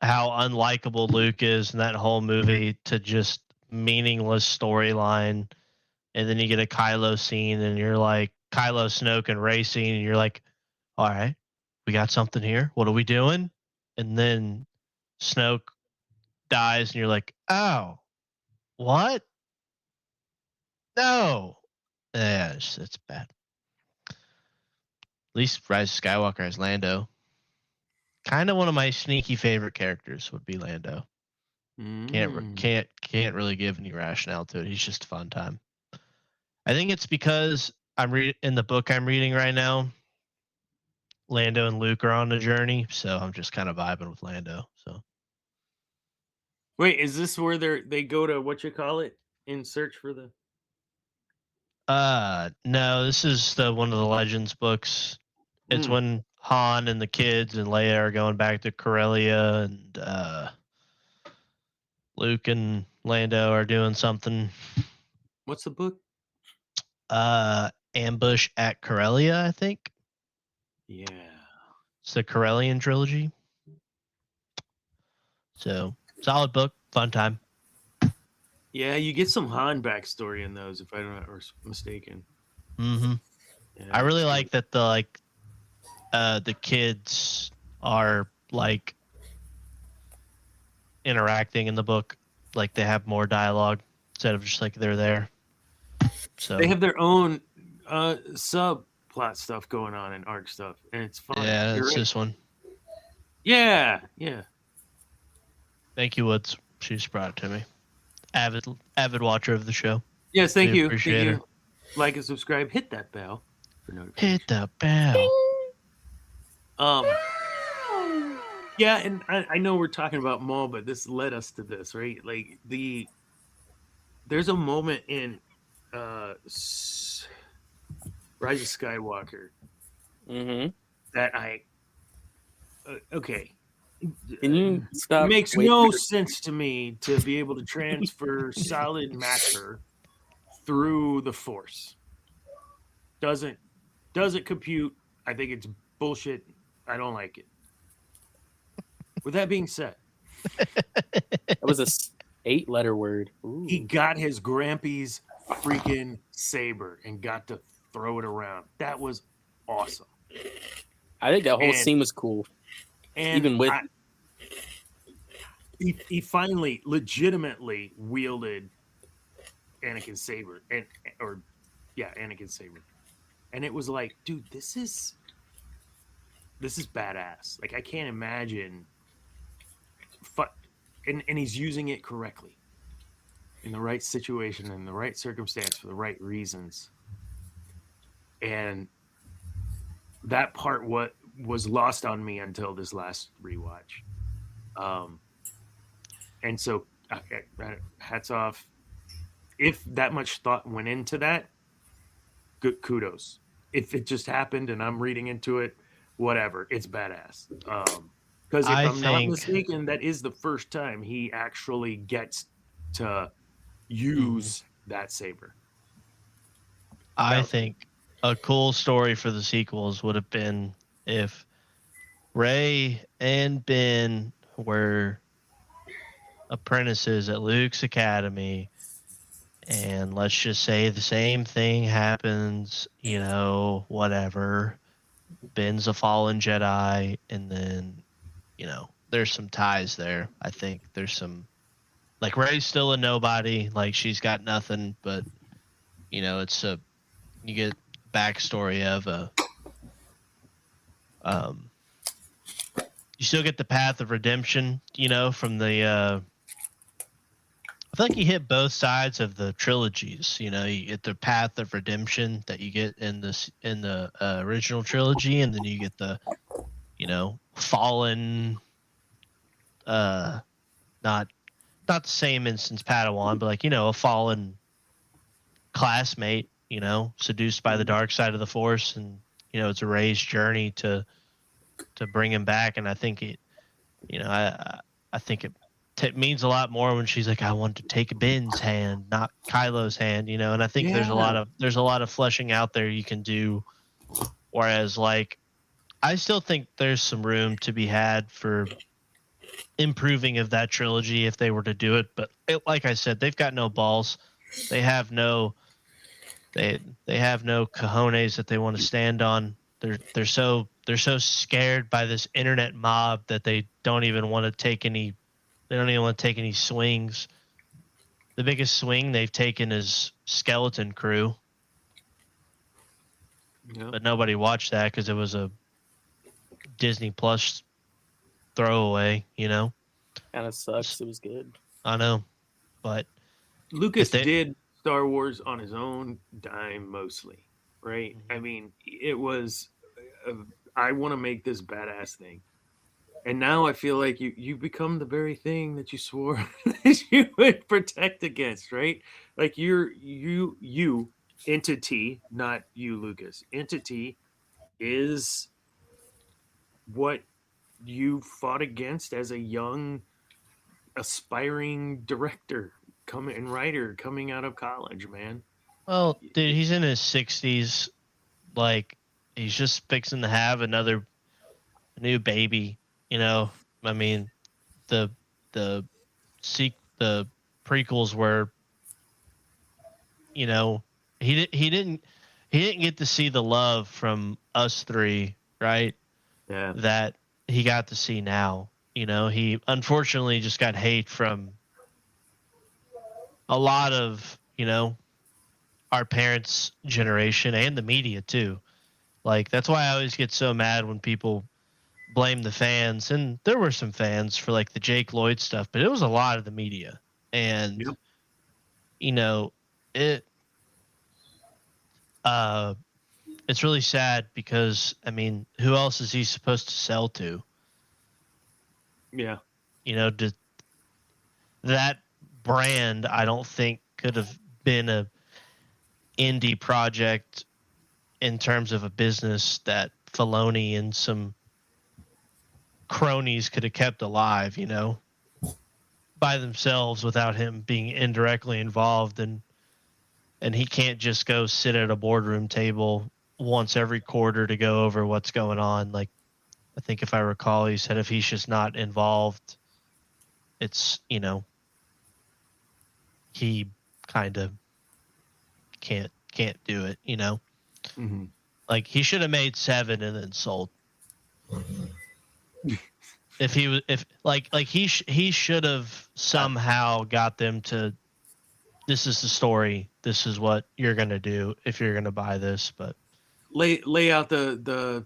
how unlikable Luke is in that whole movie to just meaningless storyline, and then you get a Kylo scene, and you're like Kylo, Snoke, and racing, and you're like, all right, we got something here. What are we doing? And then Snoke dies, and you're like, oh, what? No. Yeah, it's bad. At least Rise of Skywalker has Lando. Kind of one of my sneaky favorite characters would be Lando. Can't really give any rationale to it. He's just a fun time. I think it's because in the book I'm reading right now, Lando and Luke are on a journey, so I'm just kind of vibing with Lando. So, wait, is this where they go to what in search for the? No, this is one of the Legends books. It's when Han and the kids and Leia are going back to Corellia, and Luke and Lando are doing something. What's the book? Ambush at Corellia, I think. Yeah. It's the Corellian trilogy. So, solid book, fun time. Yeah, you get some Han backstory in those, if I'm not mistaken. Mm-hmm. Yeah, I really it's like that the kids are like interacting in the book, like they have more dialogue instead of just like they're there. So they have their own subplot stuff going on and arc stuff, and it's fun. Yeah, You're it's right. this one. Yeah. Thank you, Woods. She just brought it to me. Avid watcher of the show. Yes, thank We you. appreciate Thank her. you. Like and subscribe. Hit that bell for notifications. Hit the bell. Yeah, and I know we're talking about Maul, but this led us to this, right? Like there's a moment in Rise of Skywalker that okay. Can you stop? It makes Wait. no sense to me to be able to transfer solid matter through the Force. Doesn't compute. I think it's bullshit. I don't like it. With that being said, That was a 8-letter word. Ooh. he got his Grampy's freaking saber and got to throw it around. That was awesome. I think that whole scene was cool. And even with he finally legitimately wielded Anakin's saber Anakin's saber. And it was like, dude, this is badass. Like, I can't imagine and he's using it correctly in the right situation, in the right circumstance, for the right reasons. And that part was lost on me until this last rewatch. And so hats off. If that much thought went into that, good kudos. If it just happened and I'm reading into it, whatever, it's badass. Because if I'm not mistaken, that is the first time he actually gets to use that saber. I think a cool story for the sequels would have been if Rey and Ben were apprentices at Luke's academy, and let's just say the same thing happens, whatever. Ben's a fallen Jedi, and then, there's some ties there. I think there's some, like, Rey's still a nobody, like she's got nothing, but you get backstory of you still get the path of redemption, from the I feel like you hit both sides of the trilogies. You get the path of redemption that you get in the original trilogy, and then you get the, fallen, not the same instance Padawan, but like a fallen classmate, seduced by the dark side of the Force, and it's a Rey's journey to bring him back. And I think it, I think it means a lot more when she's like, I want to take Ben's hand, not Kylo's hand, and I think there's a lot of fleshing out there you can do. Whereas, like, I still think there's some room to be had for improving of that trilogy if they were to do it. But like I said, they've got no balls. They have no cojones that they want to stand on. They're so scared by this internet mob that they don't even want to take any. They don't even want to take any swings. The biggest swing they've taken is Skeleton Crew. Yep. But nobody watched that because it was a Disney Plus throwaway, Kind of sucks. It was good. I know. But Lucas did Star Wars on his own dime mostly, right? Mm-hmm. I mean, it was, I want to make this badass thing. And now I feel like you become the very thing that you swore that you would protect against, right? Like you entity, not you, Lucas. Entity is what you fought against as a young aspiring director and writer coming out of college, man. Well, dude, he's in his 60s. Like, he's just fixing to have another new baby. You know, I mean, the prequels were, you know, he didn't get to see the love from us three, right? Yeah. That he got to see now. You know, he unfortunately just got hate from a lot of, you know, our parents' generation and the media too. Like, that's why I always get so mad when people blame the fans. And there were some fans for like the Jake Lloyd stuff, but it was a lot of the media. And Yep. you know, it's really sad because, I mean, who else is he supposed to sell to? Yeah. You know, that brand, I don't think could have been a indie project in terms of a business that Filoni and some cronies could have kept alive, you know, by themselves without him being indirectly involved. And he can't just go sit at a boardroom table once every quarter to go over what's going on. Like, I think if I recall, he said if he's just not involved, it's, you know, he kind of can't do it, you know? Mm-hmm. Like, he should have made 7 and then sold. If he should have somehow got them to, this is the story, this is what you're gonna do if you're gonna buy this. But lay out the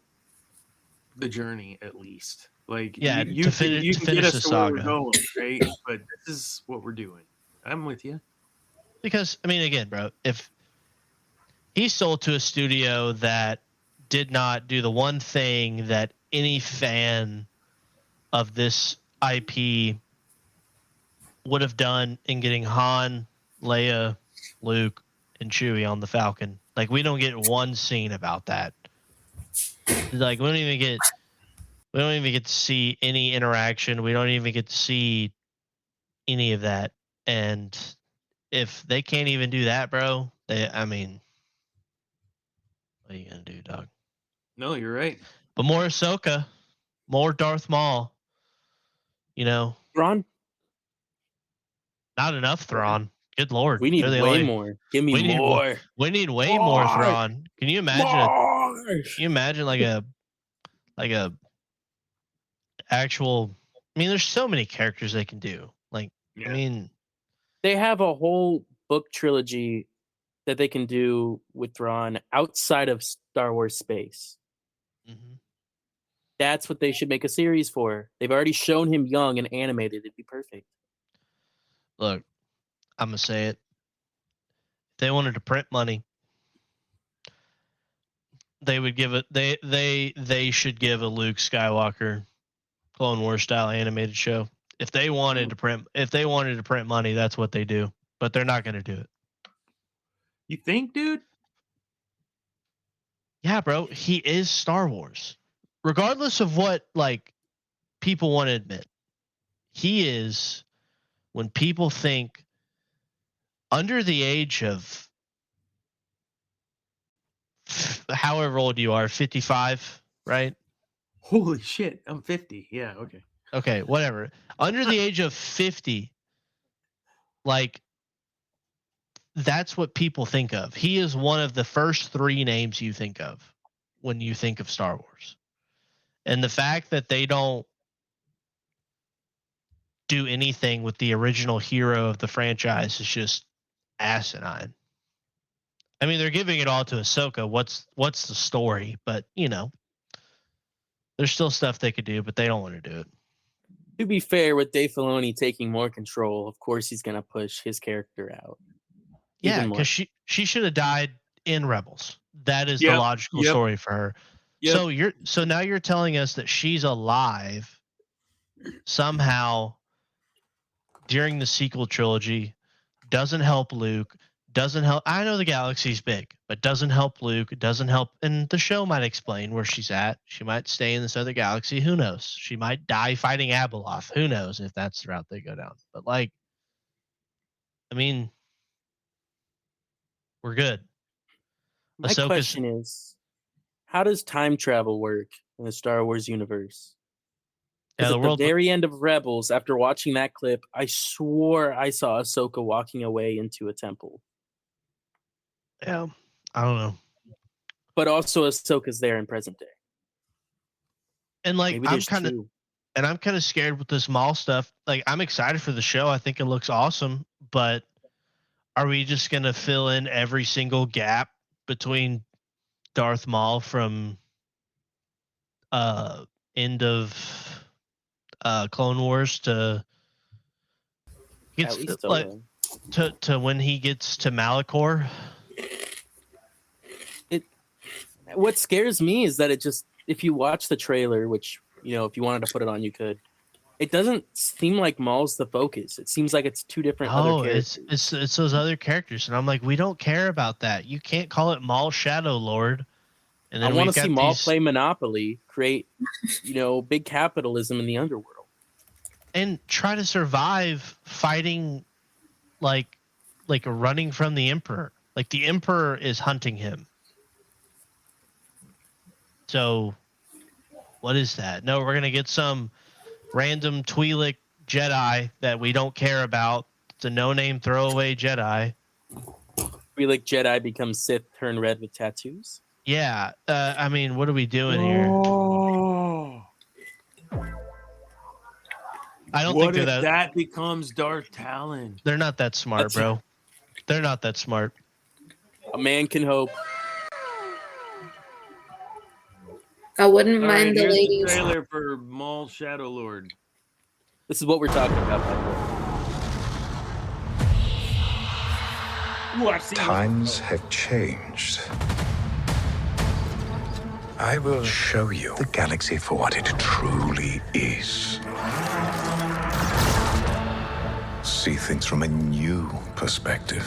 journey at least. Like, yeah, you can get us the to where we're saga. going, right? But this is what we're doing. I'm with you. Because, I mean, again, bro, if he sold to a studio that did not do the one thing that any fan of this IP would have done in getting Han, Leia, Luke, and Chewie on the Falcon. Like, we don't get one scene about that. Like, we don't even get to see any interaction. We don't even get to see any of that. And if they can't even do that, bro, I mean, what are you gonna do, dog? No, you're right. But more Ahsoka, more Darth Maul. You know, Thrawn? not enough Thrawn. Good Lord, We need way more. Give me more. We need way more Thrawn. Can you imagine? Can you imagine like a actual? I mean, there's so many characters they can do. Like, Yeah. I mean, They have a whole book trilogy that they can do with Thrawn outside of Star Wars space. mm-hmm. That's what they should make a series for. They've already shown him young and animated. It'd be perfect. Look, I'm gonna say it. If they wanted to print money, they would give it. They should give a Luke Skywalker Clone Wars style animated show. If they wanted to print money, that's what they do. But they're not gonna do it. You think, dude? Yeah, bro. He is Star Wars. Regardless of what like people want to admit, he is. When people think under the age of however old you are, 55, right? Holy shit, I'm 50. Yeah, okay. Okay, whatever. Under the age of 50, like, that's what people think of. He is one of the first 3 names you think of when you think of Star Wars. And the fact that they don't do anything with the original hero of the franchise is just asinine. I mean, they're giving it all to Ahsoka. What's the story? But, you know, there's still stuff they could do, but they don't want to do it. To be fair, with Dave Filoni taking more control, of course he's going to push his character out. Yeah, because she should have died in Rebels. That is the logical story for her. Yep. So now you're telling us that she's alive somehow during the sequel trilogy, doesn't help Luke, doesn't help. I know the galaxy's big, but doesn't help Luke. It doesn't help. And the show might explain where she's at. She might stay in this other galaxy. Who knows? She might die fighting Abeloth. Who knows if that's the route they go down. But like, I mean, we're good. My question is, how does time travel work in the Star Wars universe? Because at the very end of Rebels, after watching that clip, I swore I saw Ahsoka walking away into a temple. Yeah, I don't know. But also Ahsoka's there in present day. And like, Maybe I'm kind of scared with this Maul stuff. Like, I'm excited for the show. I think it looks awesome. But are we just gonna fill in every single gap between Darth Maul from end of Clone Wars to to when he gets to Malachor? What scares me is that it just, if you watch the trailer, which, you know, if you wanted to put it on, you could. It doesn't seem like Maul's the focus. It seems like it's two different other characters. It's those other characters, and I'm like, we don't care about that. You can't call it Maul Shadow Lord. And then I want to see Maul play Monopoly, create, you know, big capitalism in the underworld, and try to survive fighting, like running from the Emperor. Like the Emperor is hunting him. So, what is that? No, we're gonna get some random Twi'lek Jedi that we don't care about. It's a no-name throwaway Jedi. Twi'lek Jedi becomes Sith, turn red with tattoos. Yeah, I mean, what are we doing here? I don't think that becomes Darth Talon. They're not that smart, bro. They're not that smart. A man can hope. I wouldn't mind the ladies. The trailer for Maul Shadow Lord. This is what we're talking about, by the way. Times have changed. I will show you the galaxy for what it truly is. See things from a new perspective.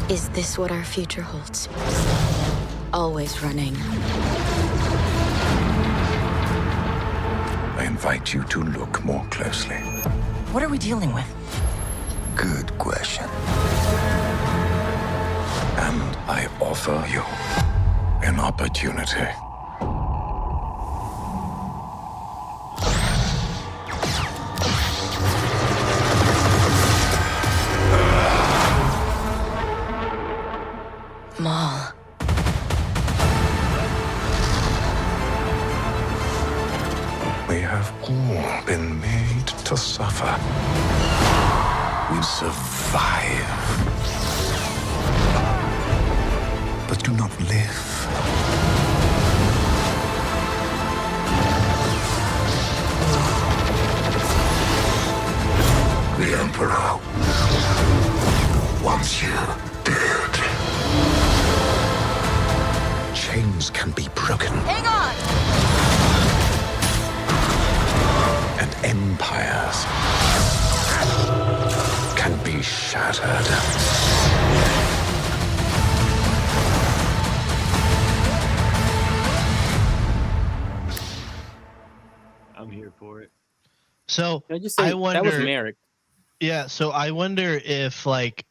Is this what our future holds? Always running. I invite you to look more closely. What are we dealing with? Good question. And I offer you an opportunity. Maul. We have all been made to suffer. We survive, but do not live. The Emperor wants you dead. Chains can be broken. Hang on! And empires can be shattered. I'm here for it. So Can I just say, I wonder. that was Merrick. Yeah, so I wonder if like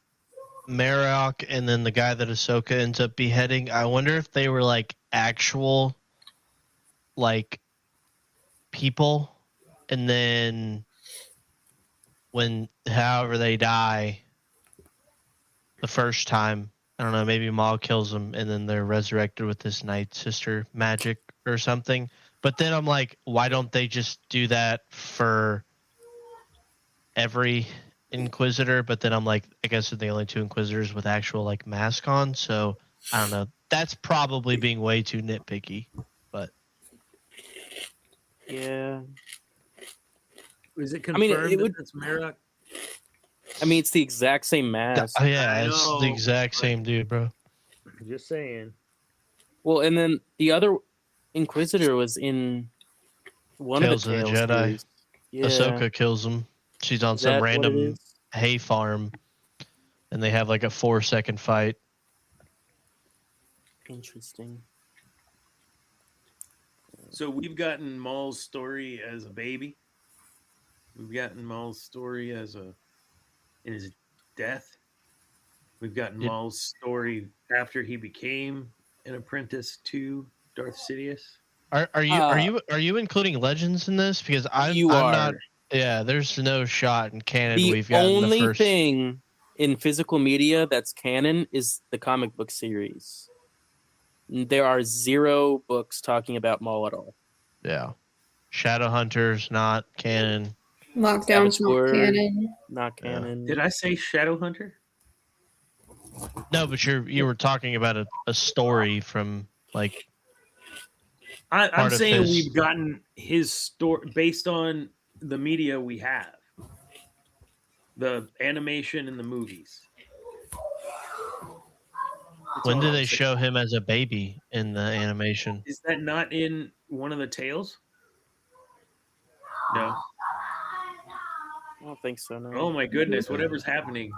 Marok and then the guy that Ahsoka ends up beheading, I wonder if they were like actual like people, and then when however they die the first time, I don't know, maybe Maul kills them and then they're resurrected with this Night Sister magic or something. But then I'm like, why don't they just do that for every Inquisitor? But then I'm like, I guess they're the only two Inquisitors with actual like mask on. So I don't know. That's probably being way too nitpicky. But Yeah. Is it confirmed it would, it's Marok? I mean, it's the exact same mask. yeah, it's the exact same dude, bro. Just saying. Well, and then the other Inquisitor was in one Tales of the of the Tales Jedi. series. Yeah. Ahsoka kills him. She's on some random hay farm, and they have like a 4-second fight. Interesting. So we've gotten Maul's story as a baby. We've gotten Maul's story in his death. We've gotten Maul's story after he became an apprentice to Darth Sidious. Are you including Legends in this? Because I'm not. Yeah, there's no shot in canon we've gotten the first. The only thing in physical media that's canon is the comic book series. There are 0 books talking about Maul at all. Yeah. Shadowhunter's not canon. Lockdown's not canon. Not canon. Did I say Shadowhunter? No, but you were talking about a story from like. I'm saying we've gotten his story based on the media we have, the animation and the movies. When did they show him as a baby in the animation? Is that not in one of the tales? No. I don't think so. No. Oh my goodness! Whatever's happening.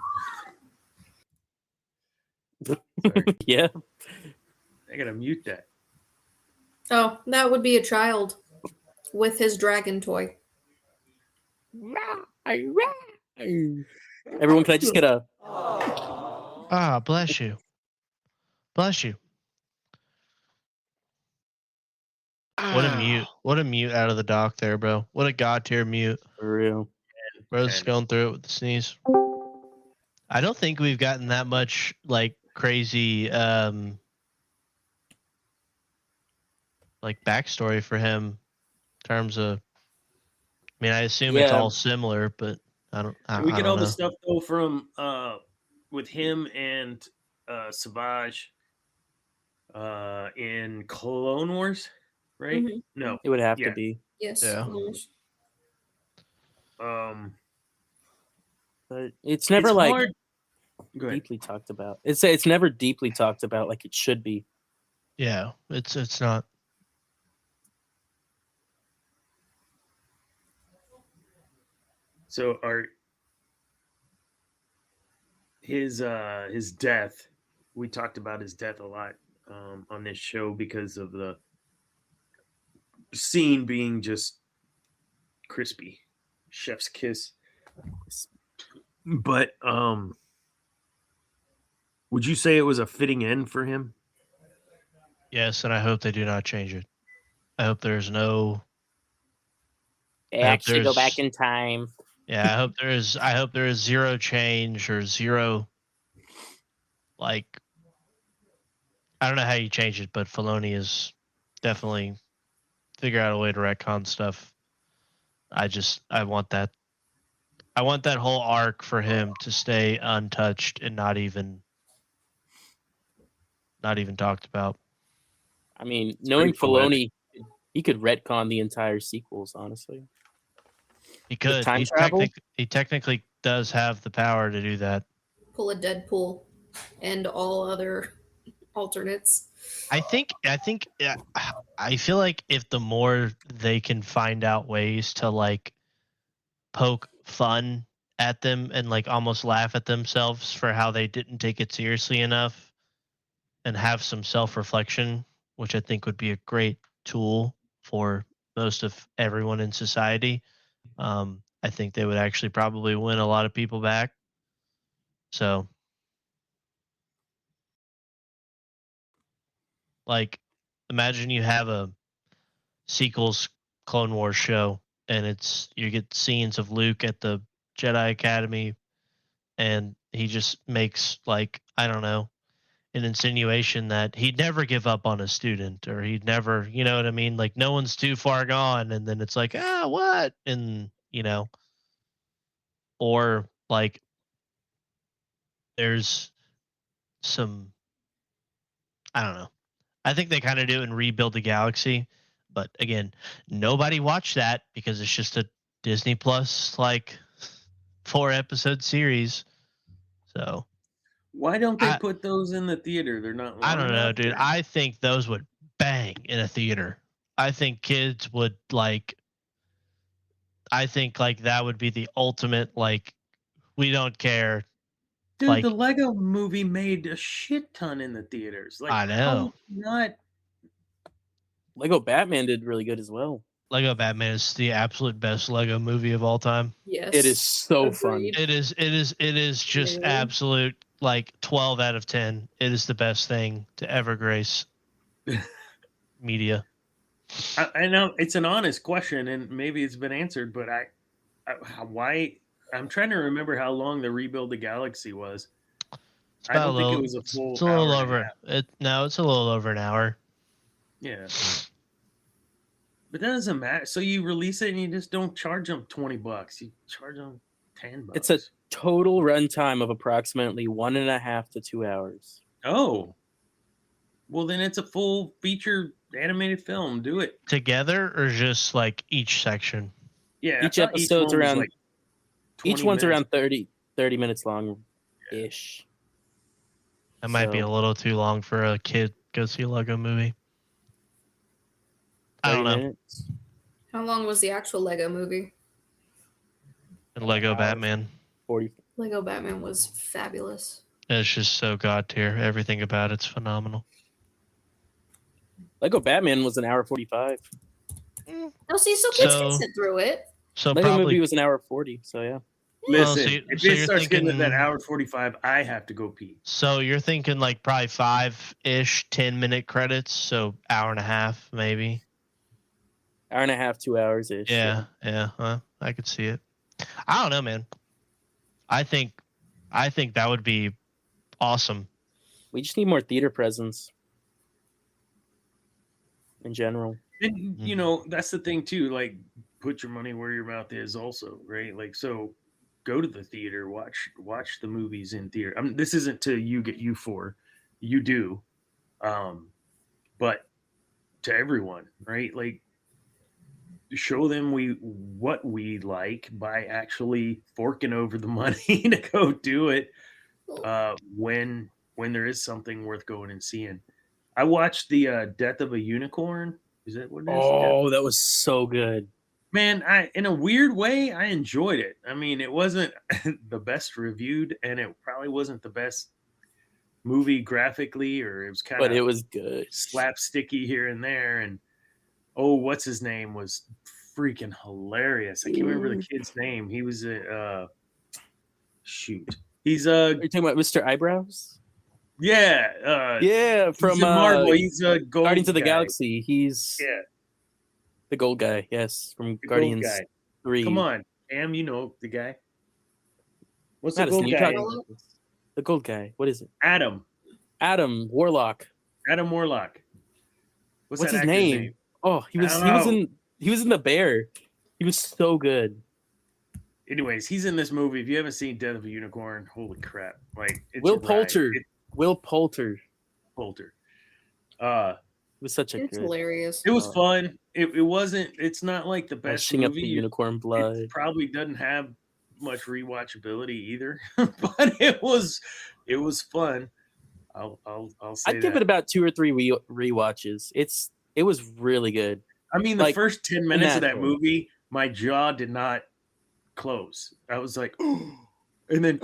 Yeah. I gotta mute that. Oh, that would be a child with his dragon toy. Everyone, can I just get a... Ah, bless you. Bless you. What a mute. What a mute out of the dock there, bro. What a god tier mute. For real. Bro's going through it with the sneeze. I don't think we've gotten that much like crazy like backstory for him in terms of, I mean, I assume it's all similar, but we get all know. the stuff though from with him and Savage in Clone Wars, right? Mm-hmm. No, it would have to be. Yes. Yeah. But it's never deeply talked about. It's never deeply talked about like it should be. Yeah, it's not. So his death, we talked about his death a lot on this show because of the scene being just crispy, chef's kiss. But would you say it was a fitting end for him? Yes, and I hope they do not change it. I hope there's no. They actually go back in time. Yeah, I hope there is 0 change or 0. Like, I don't know how you change it, but Filoni is definitely figure out a way to retcon stuff. I want that. I want that whole arc for him to stay untouched and not even talked about. I mean, knowing Filoni, he could retcon the entire sequels, honestly. He could. He technically does have the power to do that. Pull a Deadpool and all other alternates. I feel like if the more they can find out ways to like poke fun at them and like almost laugh at themselves for how they didn't take it seriously enough and have some self-reflection, which I think would be a great tool for most of everyone in society. I think they would actually probably win a lot of people back. So, like, imagine you have a sequels Clone Wars show, and you get scenes of Luke at the Jedi Academy, and he just makes, like, I don't know, an insinuation that he'd never give up on a student, or he'd never, you know what I mean? Like, no one's too far gone, and then it's like, what? And, you know, or like there's some, I don't know. I think they kind of do in Rebuild the Galaxy, but again, nobody watched that because it's just a Disney Plus like 4-episode series. So why don't they put those in the theater? They're not. I don't know, dude. I think those would bang in a theater. I think kids would like. I think like that would be the ultimate like we don't care. Dude, Like, the Lego movie made a shit ton in the theaters. Like, I know. how not? Lego Batman did really good as well. Lego Batman is the absolute best Lego movie of all time. Yes. It is so fun. Agreed. It is just Yeah. absolute, like, 12 out of 10. It is the best thing to ever grace media. I know it's an honest question, and maybe it's been answered, but why? I'm trying to remember how long the Rebuild the Galaxy was. It's I don't think it was a full. It's a little hour and a over. It's a little over an hour. Yeah. But that doesn't matter. So you release it and you just don't charge them $20. You charge them $10. It's a total runtime of approximately 1.5 to 2 hours. Oh. Well, then it's a full feature animated film. Do it Together or just like each section? Yeah. Each episode's one was around like each 20 one's minutes. around 30 minutes long ish. That might be a little too long for a kid go see a Lego movie. I don't know. Minutes. How long was the actual Lego movie? And Lego Batman. 40. Lego Batman was fabulous. It's just so god tier. Everything about it's phenomenal. Lego Batman was an hour 45. No, see, so kids can sit through it. So Lego probably movie was an hour 40. So yeah. Listen, if it you're starts getting to thinking- that hour 45, I have to go pee. So you're thinking like probably 5-ish 10-minute credits, so hour and a half maybe. Hour and a half, 2 hours ish. Yeah. I could see it. I don't know, man. I think that would be awesome. We just need more theater presence in general. And you know, that's the thing too. Like, put your money where your mouth is, also, right? Like, so go to the theater, watch the movies in theater. This isn't to get you for, you do, but to everyone, right? Like, show them what we like by actually forking over the money to go do it when there is something worth going and seeing. I watched the Death of a Unicorn. Is that what it is? Oh, that was so good. Man, in a weird way, I enjoyed it. I mean, it wasn't the best reviewed, and it probably wasn't the best movie graphically, or it was kind of, but it was good, slapsticky here and there. And what's his name was freaking hilarious. I can't remember the kid's name. He was shoot. He's Are you talking about Mr. Eyebrows? Yeah, from Marvel. He's a gold Guardians of the guy. Galaxy. He's the gold guy. Yes, from The Guardians gold guy. 3. Come on, Am, you know the guy. What's the Madison, gold you guy? talking- The gold guy. What is it? Adam Warlock. Warlock. What's What's that his actor's name? Oh, he was in The Bear. He was so good. Anyways, he's in this movie. If you haven't seen Death of a Unicorn, holy crap! Like, it's Will a ride. Poulter. Will Poulter. Poulter. It was such a It's good. hilarious. It was fun. It wasn't. It's not like the best Rushing up movie. the unicorn blood. It probably doesn't have much rewatchability either, but it was fun. I'll say I'd give it about 2 or 3 rewatches. It was really good. I mean, the like, first 10 minutes of that natural. movie, my jaw did not close. I was like, and then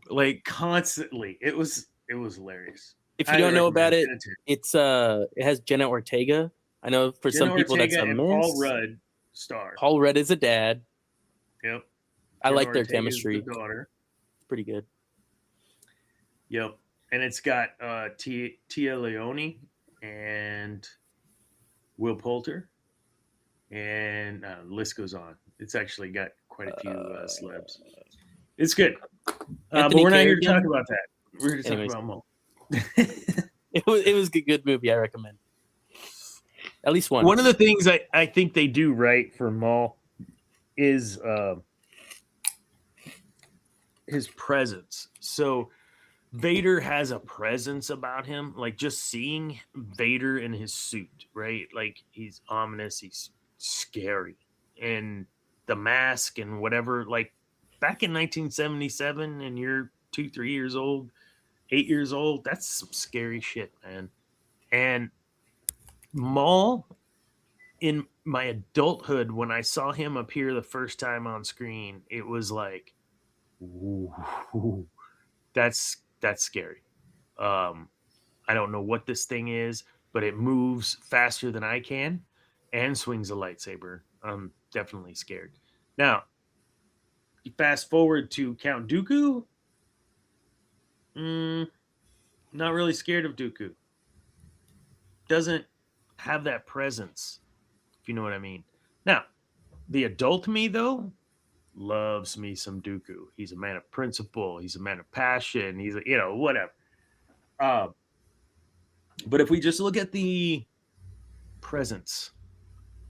like constantly. It was hilarious. If you Highly don't know about recommend it, it has Jenna Ortega. I know for Jenna some people Ortega that's a and miss. Paul Rudd star. Paul Rudd is a dad. Yep. I Jenna like their Ortega's chemistry. the daughter. Pretty good. Yep. And it's got Tia Leone and Will Poulter, and the list goes on. It's actually got quite a few celebs. It's good. But we're not here to talk about that. We're here to talk about Maul. It was a good movie. I recommend. At least one. One of the things I think they do right for Maul is his presence. So Vader has a presence about him. Like, just seeing Vader in his suit, right? Like, he's ominous, he's scary. And the mask and whatever, like back in 1977, and you're 2-3 years old, 8 years old, that's some scary shit, man. And Maul, in my adulthood, when I saw him appear the first time on screen, it was like, Ooh, that's scary. I don't know what this thing is, but it moves faster than I can and swings a lightsaber. I'm definitely scared. Now, you fast forward to Count Dooku. Not really scared of Dooku. Doesn't have that presence, if you know what I mean. Now, the adult me, though, loves me some Dooku. He's a man of principle. He's a man of passion. He's a, whatever. Uh, but if we just look at the presence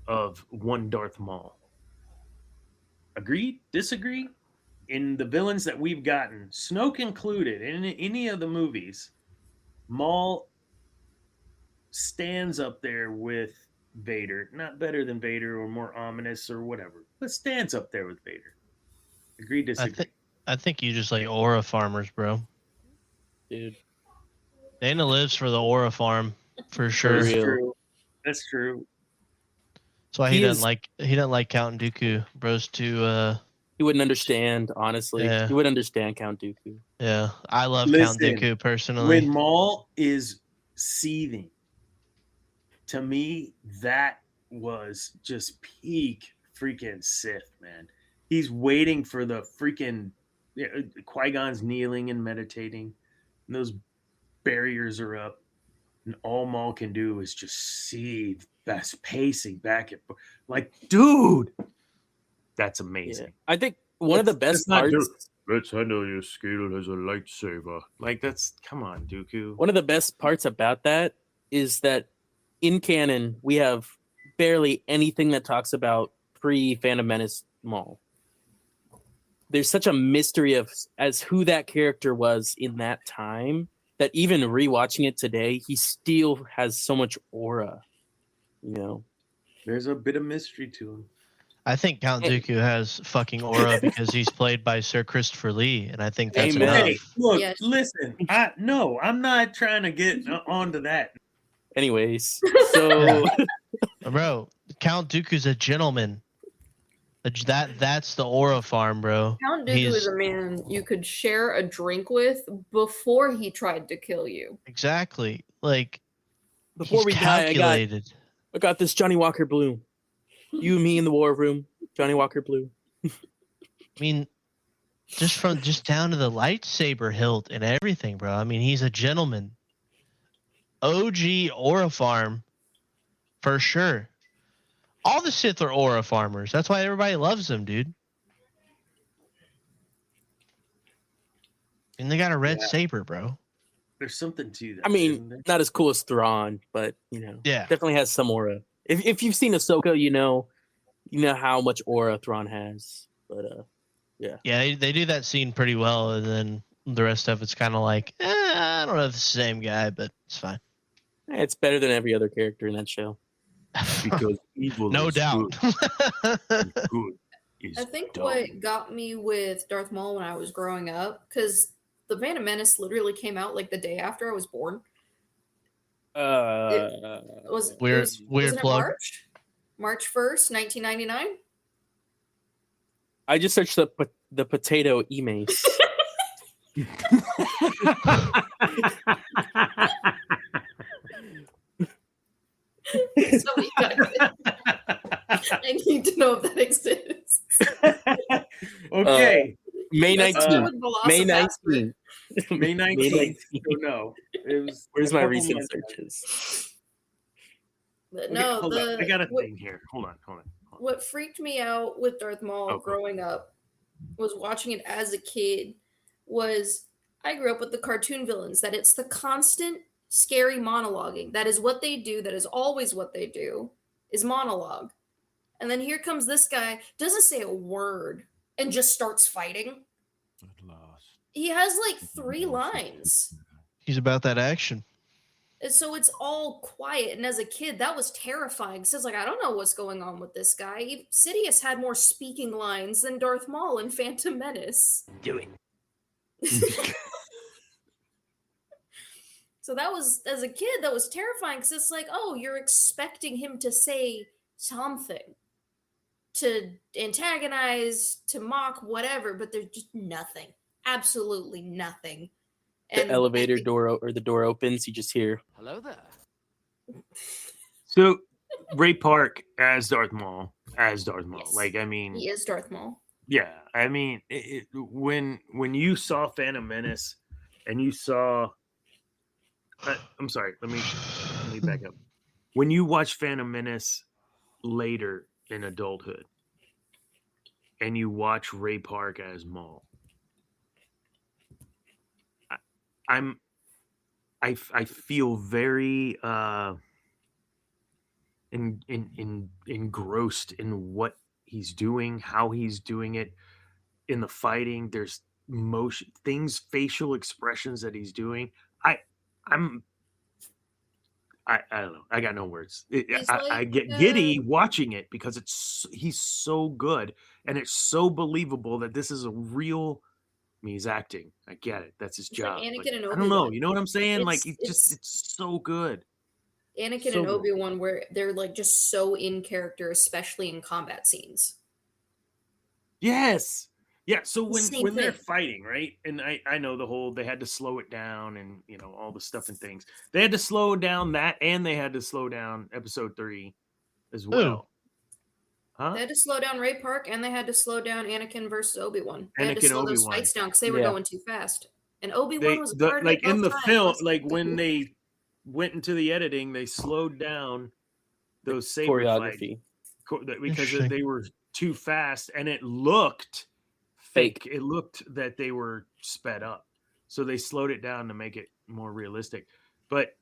of one Darth Maul, agree, disagree? In the villains that we've gotten, Snoke included, in any of the movies, Maul stands up there with Vader. Not better than Vader or more ominous or whatever, but stands up there with Vader. Agree, disagree? I think you just like aura farmers, bro. Dude. Dana lives for the aura farm for sure. For real. True. That's true. That's why he doesn't like Count Dooku. Bro's too he wouldn't understand, honestly. Yeah. He would understand Count Dooku. Yeah. I love Count Dooku personally. When Maul is seething, to me, that was just peak freaking Sith, man. He's waiting for the freaking Qui-Gon's kneeling and meditating, and those barriers are up, and all Maul can do is just seethe, that's pacing back and forth. Like, dude, that's amazing. Yeah. I think one of the best parts. Let's handle your scale as a lightsaber. Like, come on, Dooku. One of the best parts about that is that in canon, we have barely anything that talks about pre-Phantom Menace Maul. There's such a mystery as who that character was in that time that even rewatching it today, he still has so much aura. There's a bit of mystery to him. I think Count Dooku has fucking aura because he's played by Sir Christopher Lee, and I think that's Amen. enough. Hey, look, listen. I'm not trying to get onto that. Anyways, so bro, Count Dooku's a gentleman. That's the aura farm, bro. Count Dooku is a man you could share a drink with before he tried to kill you. Exactly. Like, before we die, I got this Johnny Walker Blue. You and me in the war room, Johnny Walker Blue. I mean, just down to the lightsaber hilt and everything, bro. I mean, he's a gentleman. OG aura farm, for sure. All the Sith are aura farmers. That's why everybody loves them, dude. And they got a red saber, bro. There's something to that. I mean, not as cool as Thrawn, but definitely has some aura. If you've seen Ahsoka, you know how much aura Thrawn has. But yeah, they do that scene pretty well, and then the rest of it's kind of like, I don't know if it's the same guy, but it's fine. It's better than every other character in that show. Because evil no is doubt. Good is I think dumb. what got me with Darth Maul when I was growing up, because the Phantom Menace literally came out like the day after I was born. Weird plug. March 1st, 1999. I just searched the potato emails. I need to know if that exists. Okay. May 19th. May 19th. May 19th. No. Where's my recent searches? But no, I got a thing here. Hold on. What freaked me out with Darth Maul growing up was watching it as a kid. I grew up with the cartoon villains, that it's the constant scary monologuing. That is what they do. That is always what they do, is monologue. And then here comes this guy, doesn't say a word, and just starts fighting. At last. He has like 3 lines. He's about that action. And so it's all quiet. And as a kid, that was terrifying. Because I don't know what's going on with this guy. Sidious had more speaking lines than Darth Maul in Phantom Menace. Do it. So that was, as a kid, that was terrifying. Because it's like, oh, you're expecting him to say something. to antagonize, to mock, whatever, but there's just nothing. Absolutely nothing. The elevator door or the door opens, you just hear, "Hello there." So Ray Park as Darth Maul, Yes. Like, I mean, he is Darth Maul. Yeah, I mean, when you saw Phantom Menace, and you saw, I'm sorry, let me back up. When you watch Phantom Menace later in adulthood, and you watch Ray Park as Maul, I feel very engrossed in what he's doing, how he's doing it in the fighting. There's motion, things, facial expressions that he's doing. I don't know. I got no words. I get giddy watching it because he's so good, and it's so believable that this is a real. I mean, he's acting. I get it. That's his job. Like Anakin but and I don't know. You know what I'm saying? It's so good. Anakin and Obi-Wan, where they're like just so in character, especially in combat scenes. Yes. Yeah. So when they're thing. fighting, right? And I know the whole, they had to slow it down, and all the stuff and things. They had to slow down that, and they had to slow down episode 3 as well. Huh? They had to slow down Ray Park, and they had to slow down Anakin versus Obi-Wan. They had to Anakin, slow those Obi-Wan. fights down because they were going too fast. And Obi-Wan was part like of it in the both film, times. like when they went into the editing, they slowed down those saber choreography because they were too fast, and it looked fake. It looked that they were sped up, so they slowed it down to make it more realistic. But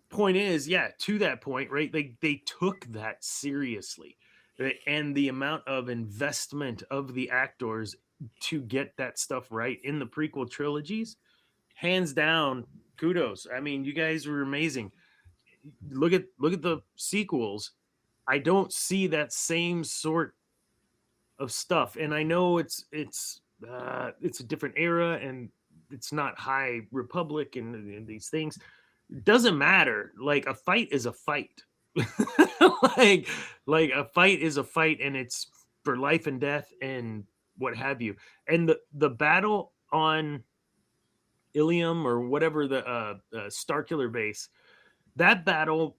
point is, to that point, right? They took that seriously, right? And the amount of investment of the actors to get that stuff right in the prequel trilogies, hands down, kudos. I mean, you guys were amazing. Look at the sequels. I don't see that same sort of stuff, and I know it's a different era, and it's not High Republic and these things. It doesn't matter. Like, a fight is a fight. like a fight is a fight, and it's for life and death and what have you. And the battle on Ilium, or whatever, the Starkiller base, that battle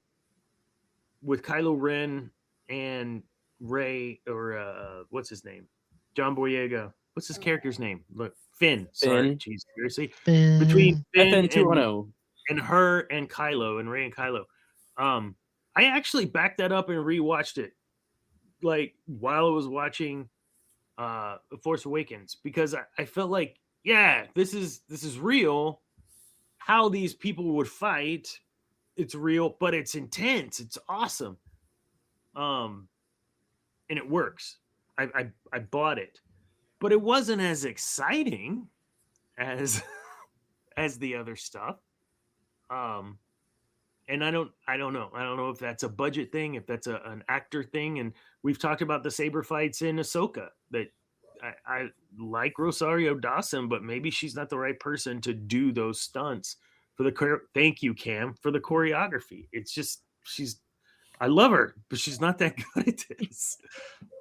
with Kylo Ren and Rey, or what's his name, John Boyega. What's his character's name? Look, Finn. Sorry, jeez, seriously. Between Finn and her and Kylo, and Rey and Kylo. I actually backed that up and rewatched it, like, while I was watching Force Awakens, because I felt like, this is real. How these people would fight, it's real, but it's intense. It's awesome. And it works. I bought it, but it wasn't as exciting as the other stuff. And I don't know if that's a budget thing, if that's an actor thing. And we've talked about the saber fights in Ahsoka, that I like Rosario Dawson, but maybe she's not the right person to do those stunts for the thank you, Cam, for the choreography. It's just, I love her, but she's not that good at this.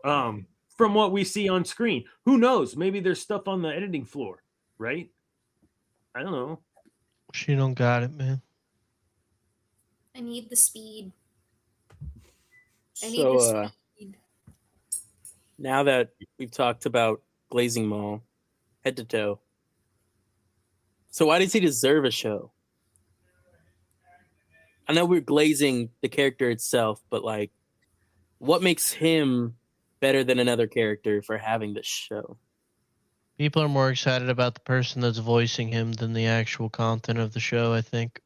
From what we see on screen, who knows? Maybe there's stuff on the editing floor, right? I don't know. She don't got it, man. I need the speed. Now that we've talked about Glazing Maul head to toe, so why does he deserve a show? I know we're glazing the character itself, but like, what makes him better than another character for having this show? People are more excited about the person that's voicing him than the actual content of the show, I think.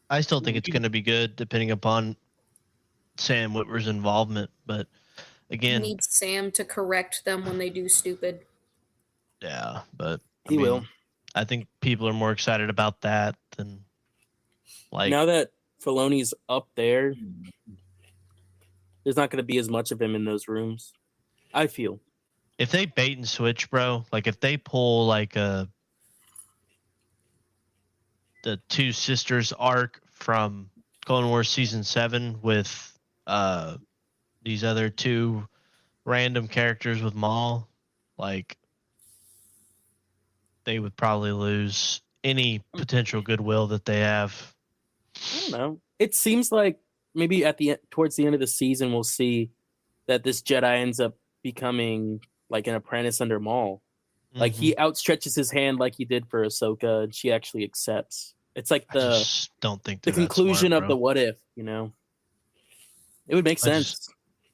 I still think it's going to be good, depending upon Sam Witwer's involvement. But again, he needs Sam to correct them when they do stupid. Yeah, but he will. I think people are more excited about that than, like, now that Filoni's up there's not going to be as much of him in those rooms, I feel. If they bait and switch, bro, like if they pull like the Two Sisters arc from Clone Wars Season 7 with these other two random characters with Maul, like, they would probably lose any potential goodwill that they have. I don't know. It seems like maybe towards the end of the season, we'll see that this Jedi ends up becoming like an apprentice under Maul. Like he outstretches his hand like he did for Ahsoka, and she actually accepts. It's like I just don't think the conclusion of the what if, you know? It would make sense.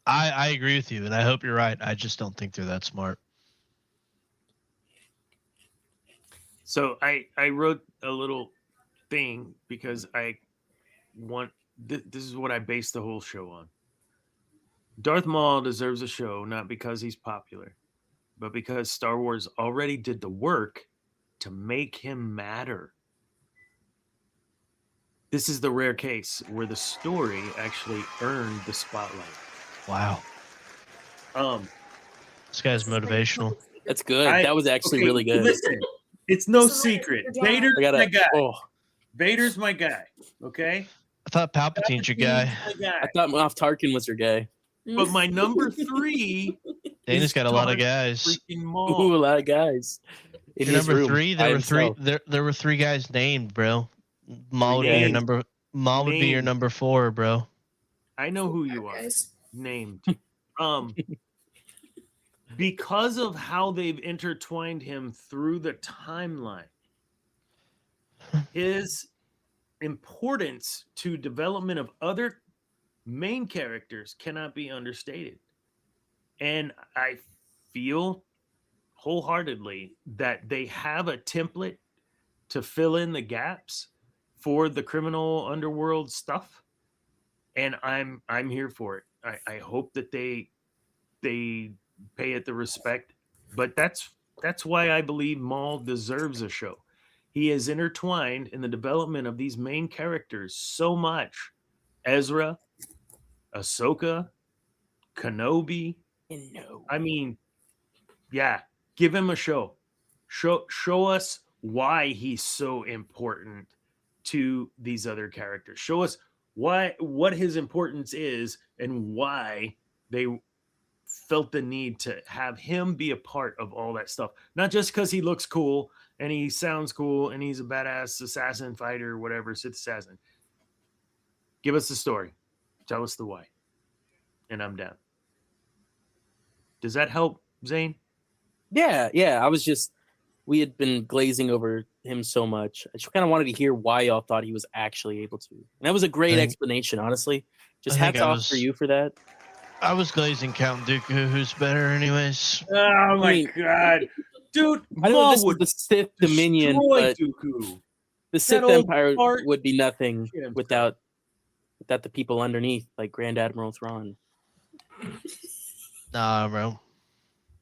I agree with you, and I hope you're right. I just don't think they're that smart. So I wrote a little thing because I want this is what I based the whole show on. Darth Maul deserves a show not because he's popular, but because Star Wars already did the work to make him matter. This is the rare case where the story actually earned the spotlight. Wow. This guy's motivational. That's good. That was actually really good. Listen, it's no secret. Vader's my guy. Oh. Vader's my guy. Okay? I thought Palpatine's your guy. I thought Moff Tarkin was your guy. But my number 3 Dana's got a lot of guys. Ooh, a lot of guys. Your number 3, there were 3 guys named, bro. Maul would be your number. Maul would be your number 4, bro. I know who you are. Named. Because of how they've intertwined him through the timeline, his importance to development of other main characters cannot be understated. And I feel wholeheartedly that they have a template to fill in the gaps for the criminal underworld stuff. And I'm here for it. I hope that they pay it the respect. But that's why I believe Maul deserves a show. He is intertwined in the development of these main characters so much. Ezra, Ahsoka, Kenobi. I mean, yeah, give him a show. Show us why he's so important to these other characters. Show us what his importance is and why they felt the need to have him be a part of all that stuff. Not just because he looks cool and he sounds cool and he's a badass assassin fighter, whatever, Sith assassin. Give us the story. Tell us the why. And I'm down. Does that help, Zane? Yeah. We had been glazing over him so much. I just kind of wanted to hear why y'all thought he was actually able to. And that was a great explanation, honestly. Just hats off for you for that. I was glazing Count Dooku, who's better anyways. Oh my god. Dude, I know this was the Sith Dominion, but Dooku. The Sith Empire would be nothing without the people underneath, like Grand Admiral Thrawn. Nah, bro.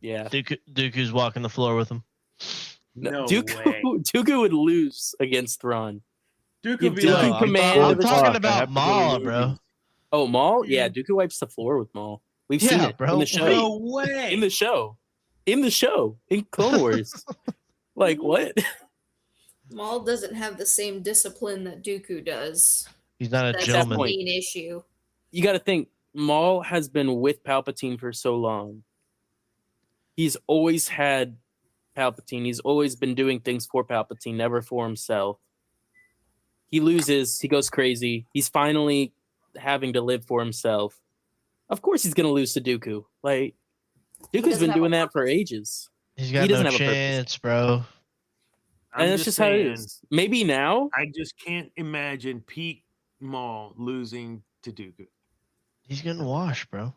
Yeah. Dooku's walking the floor with him. No way. Dooku would lose against Thrawn. Dooku would be like, I'm talking about Maul, bro. Oh, Maul? Yeah, Dooku wipes the floor with Maul. We've seen it in the show. No way. In the show. In Clone Wars. Like, what? Maul doesn't have the same discipline that Dooku does. He's not a gentleman. That's the main issue. You got to think, Maul has been with Palpatine for so long. He's always had Palpatine. He's always been doing things for Palpatine, never for himself. He loses. He goes crazy. He's finally having to live for himself. Of course he's going to lose to Dooku. Like, Dooku's been doing that for ages. He doesn't have a chance, bro. And that's just how it is. Maybe now. I just can't imagine peak Maul losing to Dooku. He's getting washed, bro.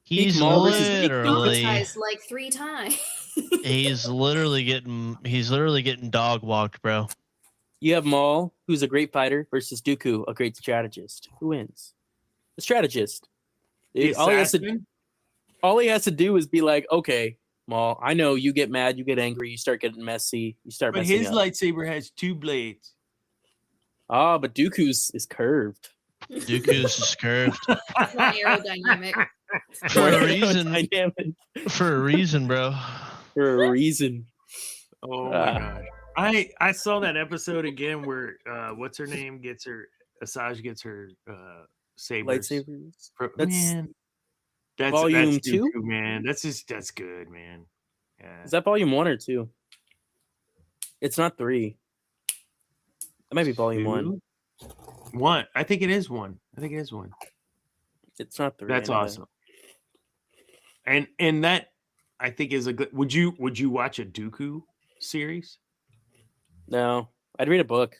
He's literally like 3 times. he's literally getting dog walked, bro. You have Maul, who's a great fighter, versus Dooku, a great strategist. Who wins? The strategist. All he has to do is be like, okay, Maul, I know you get mad, you get angry, you start getting messy, you start But messing his up. lightsaber has 2 blades. But Dooku's is curved. Dooku's is curved. Aerodynamic. For a reason, bro. For a reason. Oh my god. I saw that episode again where what's her name Asajj gets her sabers. Lightsabers. Man, that's volume Dooku, 2, man. That's good, man. Yeah. Is that volume 1 or 2? It's not 3. That might be volume 1. 1. I think it is 1. It's not 3. That's awesome. And that I think is a good. Would you watch a Dooku series? No, I'd read a book.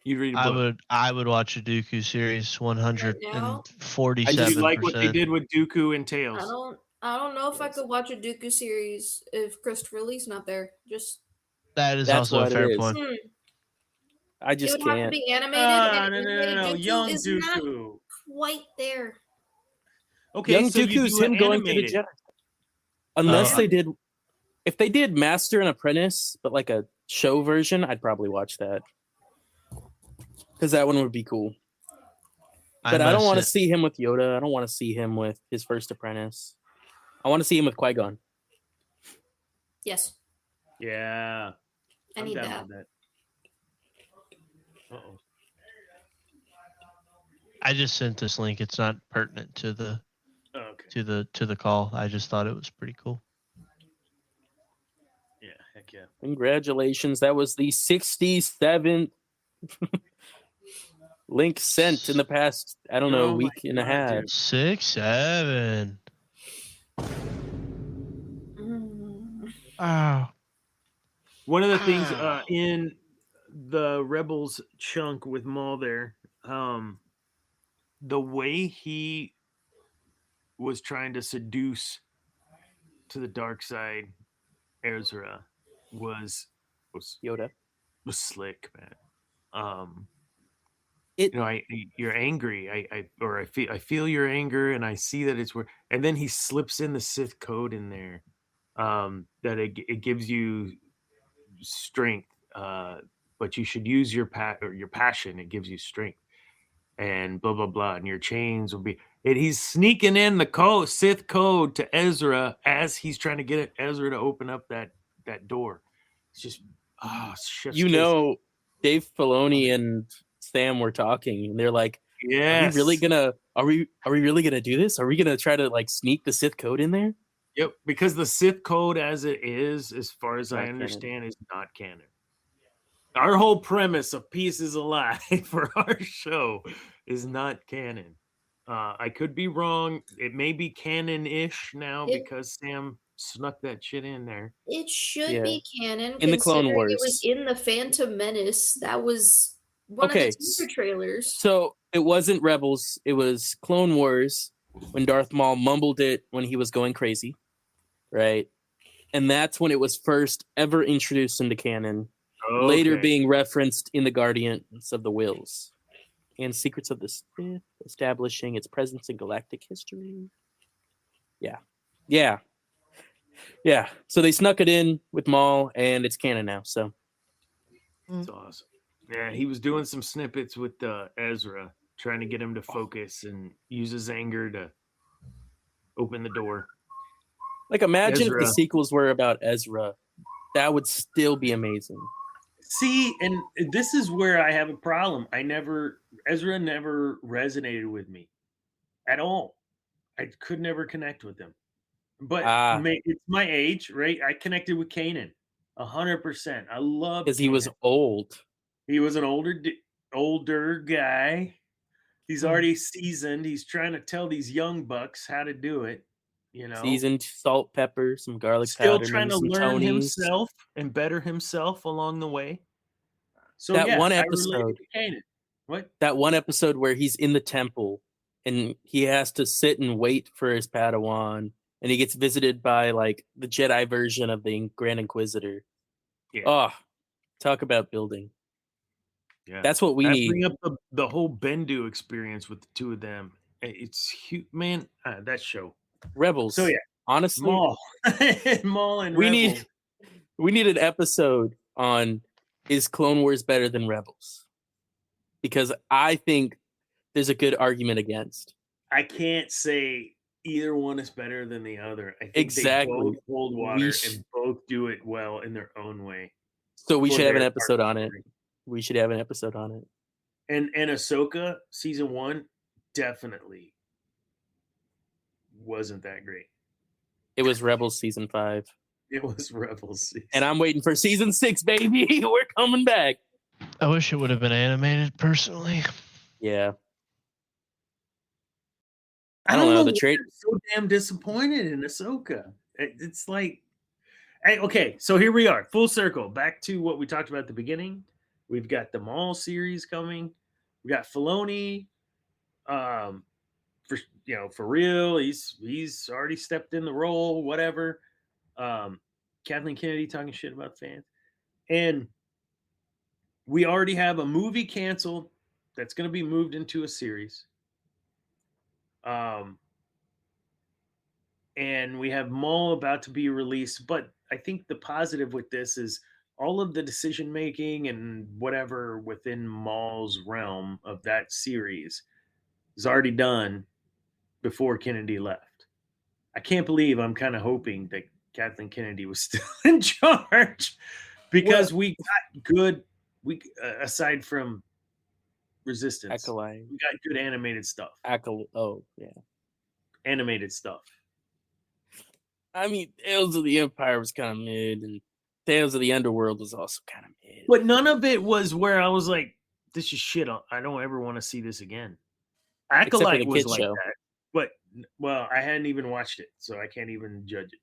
You'd read a book. I would watch a Dooku series 147%. Did you like what they did with Dooku and Tails? I don't know if I could watch a Dooku series if Christopher Lee's not there. That's also a fair point. I just it would can't. have to be animated. No. Dooku Young is Dooku. not quite there. Okay, Young so Dooku's him going to the Jedi. Unless if they did Master and Apprentice, but like a show version, I'd probably watch that. Because that one would be cool. But I don't want to see him with Yoda. I don't want to see him with his first apprentice. I want to see him with Qui-Gon. Yes. Yeah. I need that. Uh-oh. I just sent this link. It's not pertinent to the to the call. I just thought it was pretty cool. Yeah, heck yeah. Congratulations. That was the 67th link sent in the past, I don't know, week and a half. Dude. 6, 7. Oh. One of the things in the Rebels chunk with Maul there, the way he was trying to seduce to the dark side Ezra was Yoda. Was slick, man. You're angry. I feel your anger, and I see that it's where. And then he slips in the Sith code in there, that it gives you strength, but you should use your passion. It gives you strength, and blah blah blah. And your chains will be. And he's sneaking in the Sith code to Ezra as he's trying to get Ezra to open up that door. It's just Dave Filoni and Sam were talking, and they're like, "Yes, are we really gonna do this? Are we gonna try to like sneak the Sith code in there?" Yep, because the Sith code, as it is, as far as I understand, canon. is not canon. Our whole premise of Peace is a Lie for our show is not canon. I could be wrong. It may be canon-ish now because Sam snuck that shit in there. It should be canon in the Clone Wars. It was in the Phantom Menace. That was one of the teaser trailers. So it wasn't Rebels. It was Clone Wars when Darth Maul mumbled it when he was going crazy, right? And that's when it was first ever introduced into canon. Okay. Later being referenced in the Guardians of the Whills and Secrets of the Sith, establishing its presence in galactic history. Yeah. So they snuck it in with Maul, and it's canon now. So it's awesome. Yeah, he was doing some snippets with Ezra, trying to get him to focus and use his anger to open the door. Like, imagine if the sequels were about Ezra. That would still be amazing. See, and this is where I have a problem. Ezra never resonated with me at all. I could never connect with him. But it's my age, right? I connected with Kanan 100%. I love because he was old. He was an older guy. He's already seasoned. He's trying to tell these young bucks how to do it. Seasoned, salt, pepper, some garlic powder. Still trying to learn himself and better himself along the way. So one episode, what? That one episode where he's in the temple and he has to sit and wait for his Padawan, and he gets visited by like the Jedi version of the Grand Inquisitor. Yeah. Oh, talk about building. Yeah, that's what we need. Bring up the whole Bendu experience with the two of them. It's huge, man. That show. Rebels. So yeah, honestly, Maul and Rebels. We need an episode on is Clone Wars better than Rebels? Because I think there's a good argument against. I can't say either one is better than the other. I think Exactly. they both hold water and both do it well in their own way. So we should have an episode on it. We should have an episode on it. And Ahsoka season 1 definitely wasn't that great. It was Rebels season 5. It was Rebels season. And I'm waiting for season 6, baby. We're coming back. I wish it would have been animated, personally. Yeah. I don't know. The trade. I'm so damn disappointed in Ahsoka. It's like, okay, so here we are, full circle, back to what we talked about at the beginning. We've got the Maul series coming. We got Filoni. For real, he's already stepped in the role. Whatever. Kathleen Kennedy talking shit about fans, and we already have a movie canceled that's going to be moved into a series. And we have Maul about to be released, but I think the positive with this is all of the decision making and whatever within Maul's realm of that series is already done before Kennedy left. I can't believe I'm kind of hoping that Kathleen Kennedy was still in charge, because we got good. Aside from Resistance, Acolyte. we got good animated stuff. Oh yeah, animated stuff. I mean, Tales of the Empire was kind of mid, and Tales of the Underworld was also kind of mid. But none of it was where I was like, "This is shit. I don't ever want to see this again." Acolyte was like that, but I hadn't even watched it, so I can't even judge it.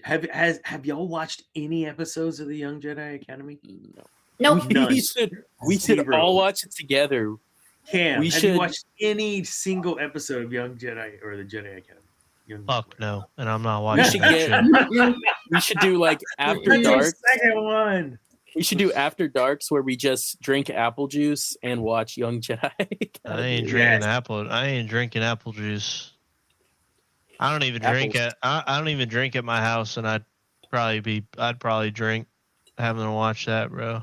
Have y'all watched any episodes of the Young Jedi Academy? No. Nope. We should all watch it together. Cam, have you watched any single episode of Young Jedi or the Jedi Academy? Fuck no, and I'm not watching that shit. We should do like After Dark. Second one. We should do After Darks where we just drink apple juice and watch Young Jedi. I ain't drinking I ain't drinking apple juice. I don't even drink it. I don't even drink at my house, and I'd probably drink having to watch that, bro.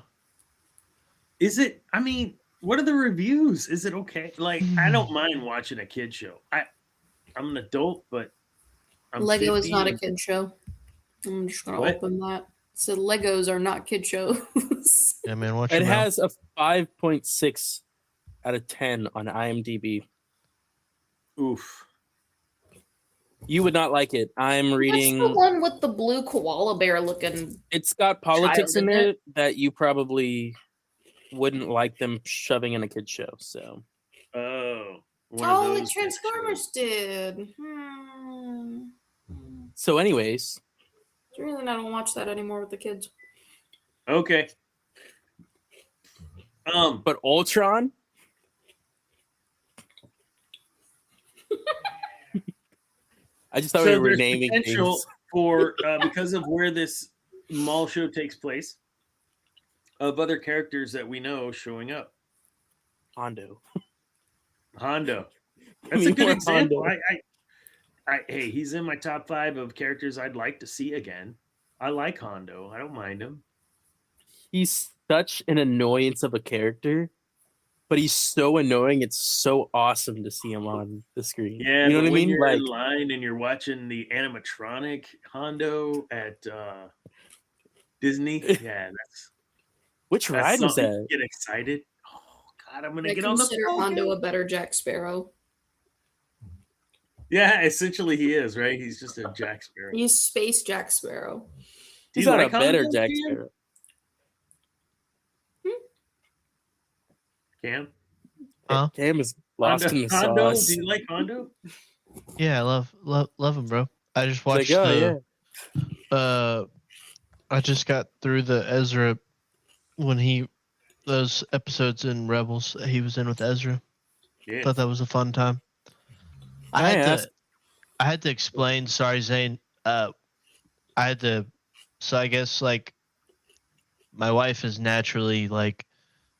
Is it? I mean, what are the reviews? Is it okay? Like, I don't mind watching a kid show. I'm an adult, but Lego is not a kid show. I'm just gonna open that. So Legos are not kid shows. Yeah, man. It has a 5.6 out of 10 on IMDb. Oof. You would not like it. I'm reading. What's the one with the blue koala bear looking? It's got politics in it that you probably wouldn't like them shoving in a kid show. So. Oh. Like Transformers did. So, anyways. The reason I don't watch that anymore with the kids. Okay. But Ultron. I just thought we were naming things for because of where this Maul show takes place, of other characters that we know showing up. Hondo. That's a good example. Hey, he's in my top 5 of characters I'd like to see again. I like Hondo. I don't mind him. He's such an annoyance of a character, but he's so annoying. It's so awesome to see him on the screen. Yeah, you know what I mean? You're in line and you're watching the animatronic Hondo at Disney. Yeah, which ride was that? Get excited. Oh God, I'm gonna I get on the consider Hondo a better Jack Sparrow. Yeah, essentially he is, right? He's just a Jack Sparrow. He's Space Jack Sparrow. He's not a better Jack Sparrow. Cam? Huh? Cam is lost in the Hondo? sauce. Do you like Hondo? Yeah, I love him, bro. I just watched I just got through the Ezra when those episodes in Rebels he was in with Ezra. Yeah. Thought that was a fun time. I had to explain. Sorry, Zane. So I guess like my wife is naturally like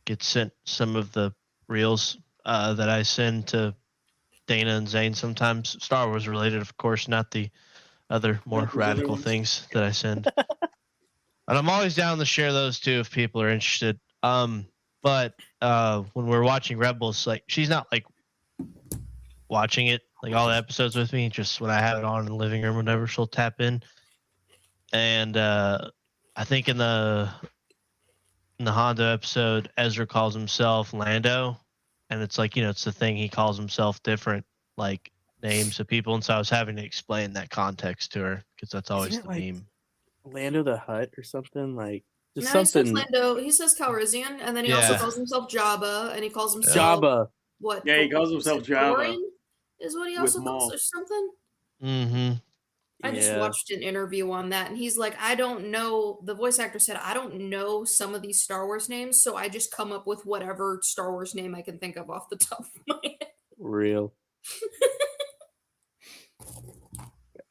gets sent some of the reels that I send to Dana and Zane sometimes. Star Wars related, of course, not the other more radical things that I send. And I'm always down to share those too if people are interested. But when we're watching Rebels, like she's not like watching it, like all the episodes with me, just when I have it on in the living room, whenever she'll tap in. And I think in the Hondo episode, Ezra calls himself Lando, and it's like, it's the thing, he calls himself different like names of people, and so I was having to explain that context to her because that's always Isn't the it like meme. Lando the Hutt or something, like just No, something. he says Lando. He says Calrissian, and then he also calls himself Jabba, and he calls himself Jabba. what? Yeah, he calls himself Jabba. Thorin is what he with also calls Maul. or something. Mm-hmm. I just watched an interview on that, and he's like, I don't know. The voice actor said, I don't know some of these Star Wars names, so I just come up with whatever Star Wars name I can think of off the top of my head. Real.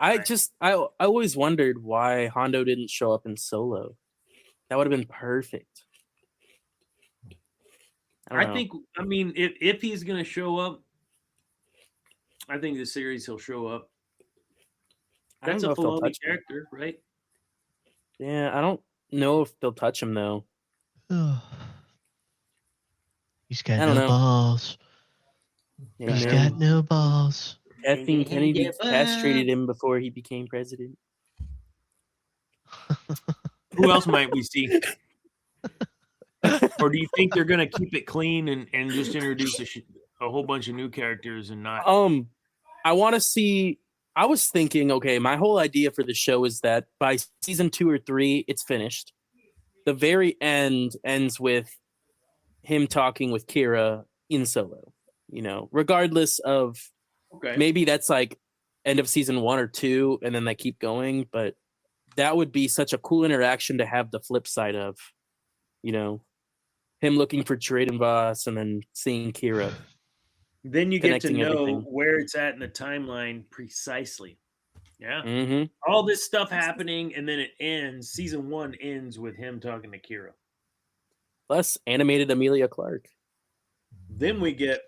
I always wondered why Hondo didn't show up in Solo. That would have been perfect. I think, if he's going to show up, I think the series he'll show up. That's a Filoni character, right? Yeah, I don't know if they'll touch him, though. He's got no balls. Yeah, He's got no balls. Kathleen Kennedy castrated him before he became president. Who else might we see? Or do you think they're going to keep it clean and just introduce a whole bunch of new characters and not? I want to see. I was thinking, okay, my whole idea for the show is that by season 2 or 3, it's finished. The very end ends with him talking with Kira in Solo. Regardless of maybe that's like end of season 1 or 2, and then they keep going. But that would be such a cool interaction to have the flip side of, him looking for Drayden Voss and then seeing Kira. Then you get to know where it's at in the timeline precisely. Yeah. Mm-hmm. All this stuff happening, and then it ends. Season 1 ends with him talking to Kira. Plus animated Emilia Clarke. Then we get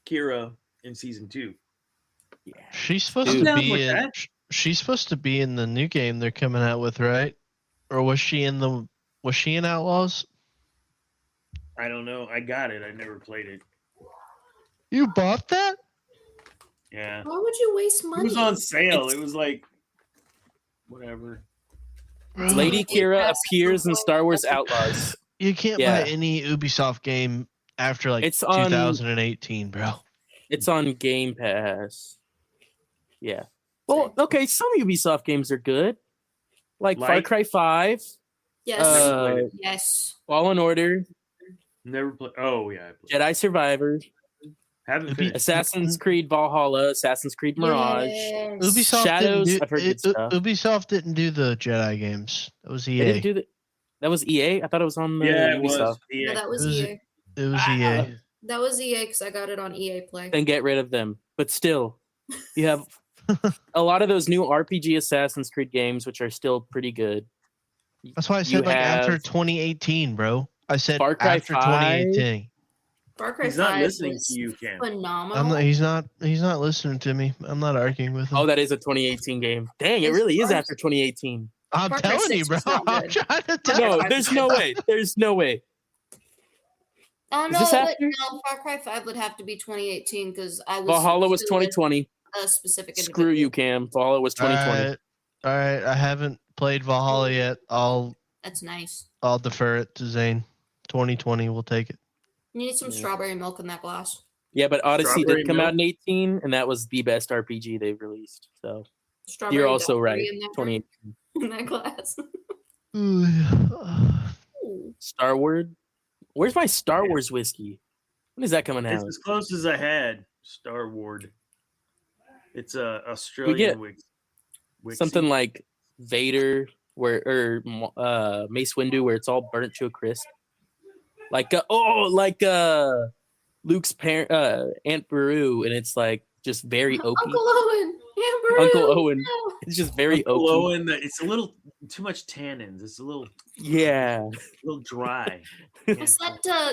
Kira in season 2. Yeah. She's supposed to be in. She's supposed to be in the new game they're coming out with, right? Or was she in Outlaws? I don't know. I got it. I never played it. You bought that? Yeah. Why would you waste money? It was on sale. It was like whatever. Lady Kira appears in Star Wars Outlaws. You can't buy any Ubisoft game after it's 2018, bro. It's on Game Pass. Yeah. Well, okay, some Ubisoft games are good. Like Far Cry 5. Yes. Yes. Fallen Order. Never played. Oh, yeah. Jedi Survivor. Haven't finished. Assassin's Creed Valhalla. Assassin's Creed Mirage. Yes. Ubisoft Shadows. I've heard good stuff. Ubisoft didn't do the Jedi games. That was EA. They didn't do that was EA? I thought it was on it Ubisoft. Was EA. No, that was EA. It was EA. That was EA because I got it on EA Play. Then get rid of them. But still, you have a lot of those new RPG Assassin's Creed games, which are still pretty good. That's why I said after 2018, bro. I said Far Cry after 2018. Far Cry 5 He's not listening to you, Ken. Phenomenal. He's not listening to me. I'm not arguing with him. Oh, that is a 2018 game. Dang, it really is after 2018. I'm telling you, bro. I'm trying to tell you. No, there's no way. There's no way. Oh no, Far Cry 5 would have to be 2018 because I was. Valhalla was 2020. A specific. Screw you, Cam. Valhalla was 2020. All right. I haven't played Valhalla yet. That's nice. I'll defer it to Zane. 2020, we'll take it. You need some strawberry milk in that glass. Yeah, but Odyssey did come out in 2018, and that was the best RPG they've released. So you're also right. 2018 in that glass. Star Wars. Where's my Star Wars whiskey? When is that coming out? It's as close as I had. Star Wars. It's a Australian whiskey. Something like Vader, or Mace Windu, where it's all burnt to a crisp. Like Luke's parent, Aunt Beru, and it's like just very oaky. Uncle Owen, Aunt Beru. Uncle Owen. It's just very Uncle oaky. Owen. It's a little too much tannins. It's a little a little dry. That's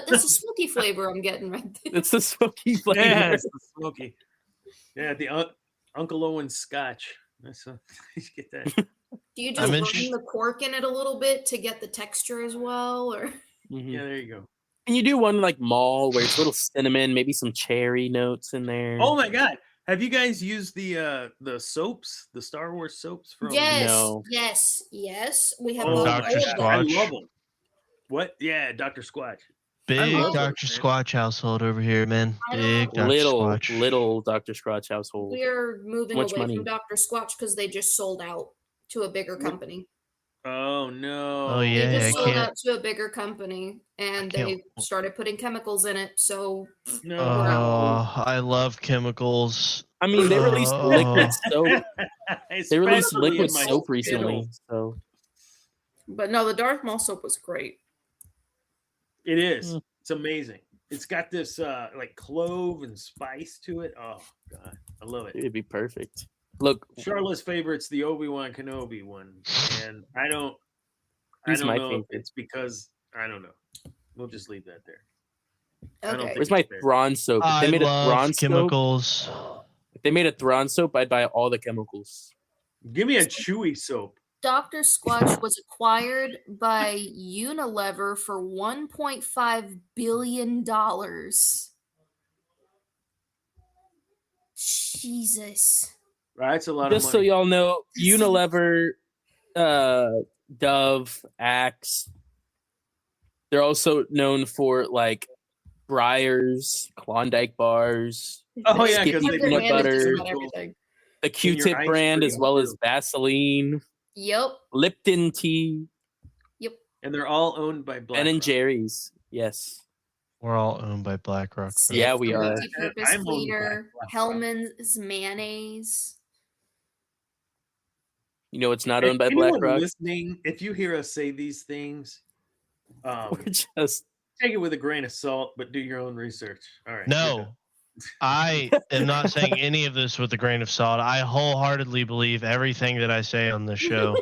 a smoky flavor I'm getting right there. It's the smoky flavor. Yeah, it's the smoky. Yeah, the Uncle Owen Scotch. That's you get that. Do you just run the cork in it a little bit to get the texture as well, or? Yeah, there you go. Can you do one like Maul where it's a little cinnamon, maybe some cherry notes in there? Oh my god. Have you guys used the soaps, the Star Wars soaps from Yes, No. yes. We have Oh bought my Dr. all of them. God, I Squatch. love them. What? Yeah, Dr. Squatch. Big love Dr. those, man. Squatch household over here, man. I Big Dr. Little Squatch. Dr. Squatch household. We're moving Much away money? from Dr. Squatch because they just sold out to a bigger company. Oh no. Oh, They yeah, just I sold can't. out to a bigger company, and can't- they started putting chemicals in it. So No. I love chemicals. I mean, they released liquid soap. They released Especially liquid in my soap recently. Skittles. So but no, the Darth Maul soap was great. It is. Mm. It's amazing. It's got this like clove and spice to it. Oh god, I love it. it'd be perfect. Look, Charlotte's favorite's the Obi-Wan Kenobi one, and I don't He's my know if favorite. it's because I don't know. We'll just leave that there. I don't Okay. think where's my it's fair. Thrawn soap? If I they made a love Thrawn soap, chemicals. if they made a Thrawn soap, I'd buy all the chemicals. Give me a Chewy soap. Dr. Squatch was acquired by Unilever for $1.5 billion. Jesus. Right, that's a lot Just of so money. y'all know, Unilever, Dove, Axe. They're also known for like Breyers, Klondike bars, Oh yeah, Skippy because they peanut put butter. Just the about chemicals. everything. the Q-tip ice brand, as cream, well as too. Vaseline, Yep. Lipton tea, And they're all owned by Black Ben and Rock. Jerry's. Yes. We're all owned by BlackRock. bro. Yeah, we are. Multi-purpose I'm owned by cleaner, Black Rock. Hellman's mayonnaise. You know it's not If owned by anyone BlackRock. listening, if you hear us say these things, We're just take it with a grain of salt, but do your own research. All right. No, I am not saying any of this with a grain of salt. I wholeheartedly believe everything that I say on this show,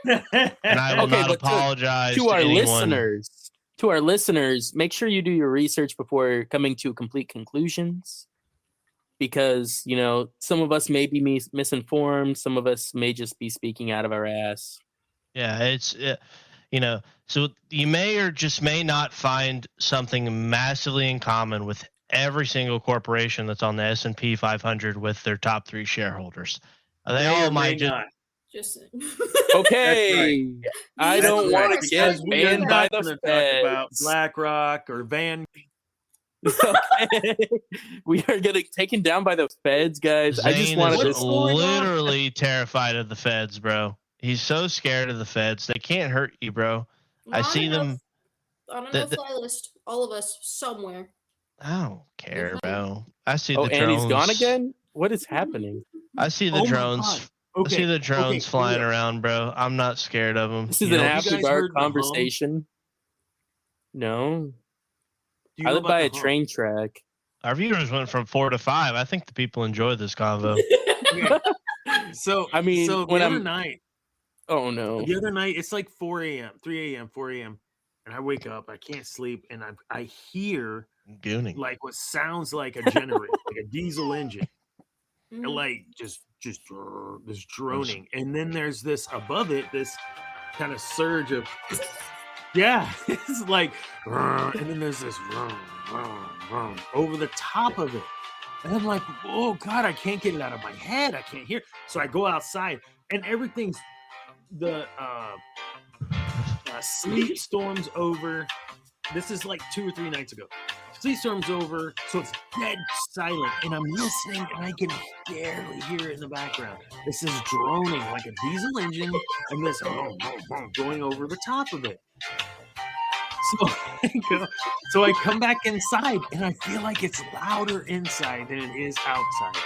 you're good. and I will Okay, not but apologize to our anyone. listeners. To our listeners, make sure you do your research before coming to complete conclusions, because you know some of us may be misinformed. Some of us may just be speaking out of our ass. Yeah, so you may or just may not find something massively in common with every single corporation that's on the S&P 500 with their top 3 shareholders. They May all or may might just not. Just Okay, I That's don't right. want to As get we are banned by not the gonna talk about feds. BlackRock or Van. Okay. We are getting taken down by the feds, guys. I just Zane wanted is to. literally terrified of the feds, bro. He's so scared of the feds. They can't hurt you, bro. I Not see enough. them. On a the- no-fly list, all of us somewhere. I don't care, bro. I see Oh, the and drones. he's gone again. What is happening? I see the Oh my drones. God. I Okay. see the drones okay, flying Leo, around, bro. I'm not scared of them. This is You an know, you after guys dark heard the hum? conversation. No, Do you I know live about by the a hum? train track. our viewers went from 4 to 5. I think the people enjoyed this convo. Okay. So I mean, so when the other I'm- night, Oh no! the other night, it's like 4 a.m., 3 a.m., 4 a.m., and I wake up, I can't sleep, and I hear Gooning. like what sounds like a generator, like a diesel engine, and Mhm. like just this droning, and then there's this above it, this kind of surge of, yeah, it's like, and then there's this over the top of it, and I'm like, oh god, I can't get it out of my head, I can't hear. So I go outside, and everything's the sleep storm's over. This is like 2 or 3 nights ago. Sleep storm's over, so it's dead silent, and I'm listening, and I can barely hear it in the background. This is droning like a diesel engine, and this going over the top of it. So I come back inside, and I feel like it's louder inside than it is outside.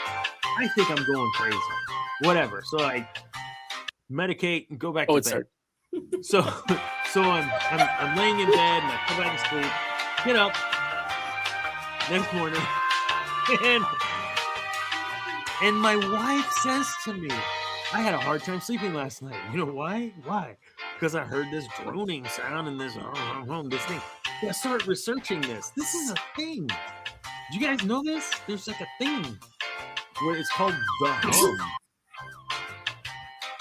I think I'm going crazy. Whatever. So I medicate and go back Oh, to it's bed. So I'm laying in bed, and I come back to sleep. Get up next morning, and my wife says to me, I had a hard time sleeping last night. You know why? Why? Because I heard this droning sound and this this thing. So I start researching this. This is a thing. Do you guys know this? There's like a thing where it's called the hum.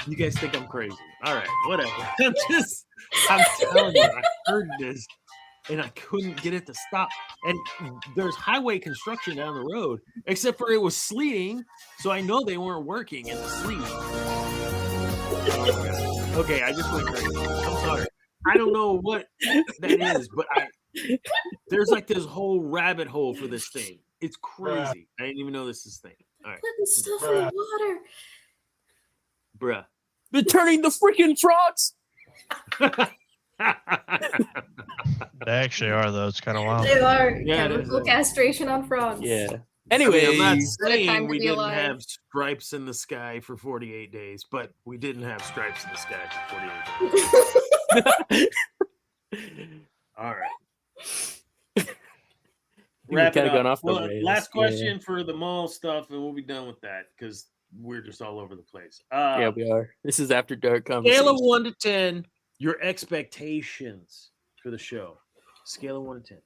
You guys think I'm crazy. All right, whatever. I'm telling you, I heard this. and I couldn't get it to stop. And there's highway construction down the road, except for it was sleeting, so I know they weren't working in the sleet. Okay, I just went crazy. I'm sorry. I don't know what that is, but there's like this whole rabbit hole for this thing. It's crazy. I didn't even know this is a thing. All right. Putting stuff in the water. Bruh. They're turning the freaking frogs. They actually are, though. It's kind of wild. They are Yeah, chemical castration on frogs. Yeah. Anyway, Anyway, I'm not What a time saying to we be didn't alive. have stripes in the sky for 48 days, but we didn't have stripes in the sky for 48 days. All right. Wrap it kinda gone up. off the Well, rails. last Yeah. question for the mall stuff, and we'll be done with that because we're just all over the place. yeah, we are. This is after dark Scale conversation. of 1 to 10, your expectations for the show. Scale of 1 to 10.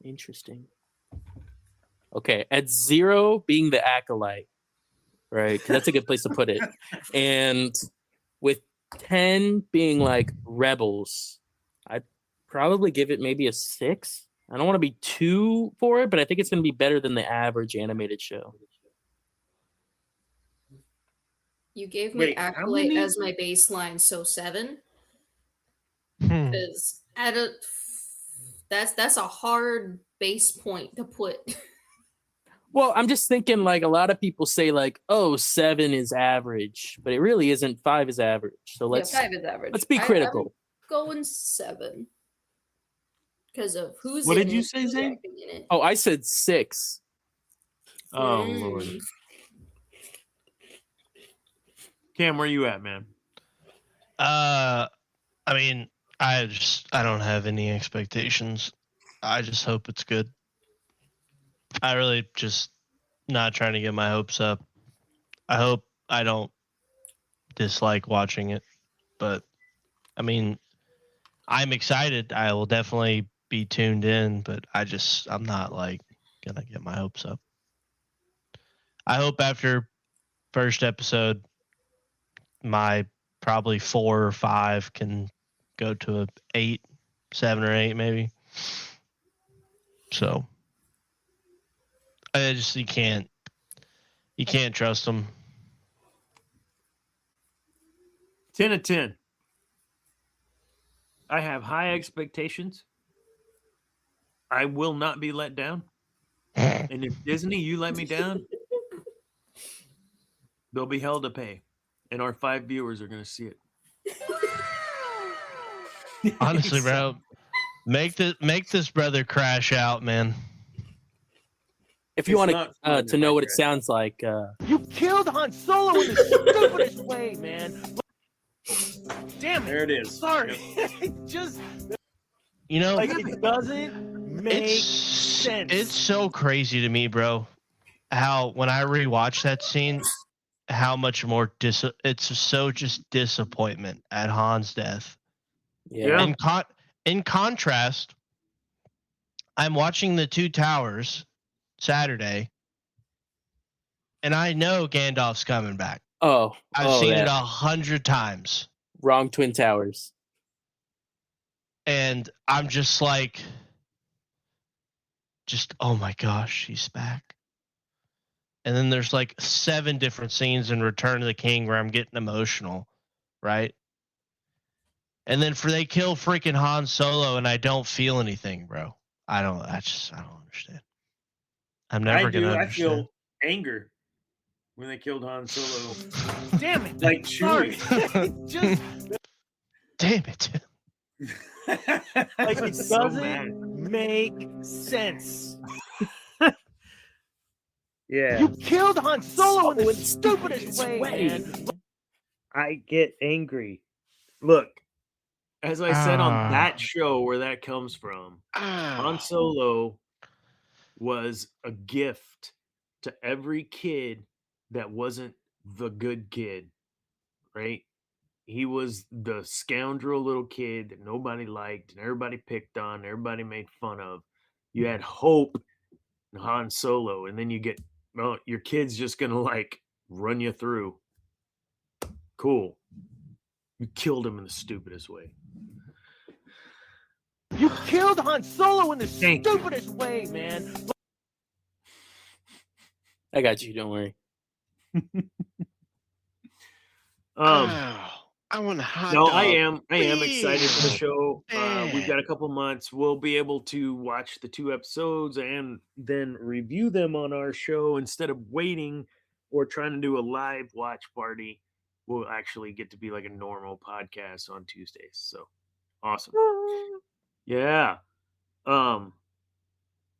Interesting. Okay, at 0 being the acolyte, right? 'Cause that's a good place to put it. And with 10 being like rebels, I'd probably give it maybe a 6. I don't want to be too for it, but I think it's going to be better than the average animated show. You gave me Wait, how Acolyte many? as my baseline, so 7. Hmm. Because that's a hard base point to put. Well, I'm just thinking like a lot of people say like, oh, 7 is average, but it really isn't. 5 is average. So let's 5 is average. let's be I'm critical. going 7 because of who's. What in did you it, say, who's Zane? acting in it. Oh, I said 6. Oh, Lord. Mm. Cam, where you at, man? I mean, I don't have any expectations. I just hope it's good. I really just not trying to get my hopes up. I hope I don't dislike watching it, but I mean, I'm excited. I will definitely be tuned in, but I'm not like gonna get my hopes up. I hope after first episode, my probably 4 or 5 can go to a 8, 7 or 8 maybe. So you can't trust them. 10 of 10. I have high expectations. I will not be let down. And if Disney, you let me down, they'll be held to pay. And our 5 viewers are going to see it. Honestly, bro, make this brother crash out, man. If you It's want not fun to know if what I it sounds like, You killed Han Solo in the stupidest way, man. Damn it. There it is. Sorry. It just You know, like it doesn't make sense. It's so crazy to me, bro. How when I rewatch that scene, how much more it's so just disappointment at Han's death. yeah. In contrast, I'm watching the Two Towers Saturday, and I know Gandalf's coming back. Oh, I've seen that. it 100 times, Wrong Twin Towers. and I'm just like, oh my gosh, he's back. And then there's like 7 different scenes in Return of the King where I'm getting emotional, right? And then they kill freaking Han Solo, and I don't feel anything, bro. I don't understand. I'm never gonna understand. I feel anger when they killed Han Solo. Damn it. Like Sorry. Chewie. Just Damn it. like I'm it so doesn't mad. make sense. Yeah. You killed Han Solo in the stupidest way, man. I get angry. Look, as I said on that show where that comes from, Han Solo was a gift to every kid that wasn't the good kid, right? He was the scoundrel little kid that nobody liked and everybody picked on, everybody made fun of. You had hope in Han Solo, and then you get, well, your kid's just gonna like run you through. Cool. You killed him in the stupidest way. You killed Han Solo in the Thank you. stupidest way, man. I got you. Don't worry. I want a hot No, dog. I am excited for the Please. show. We've got Dad. a couple months. We'll be able to watch the 2 episodes and then review them on our show instead of waiting or trying to do a live watch party. We'll actually get to be like a normal podcast on Tuesdays. So awesome. Yeah.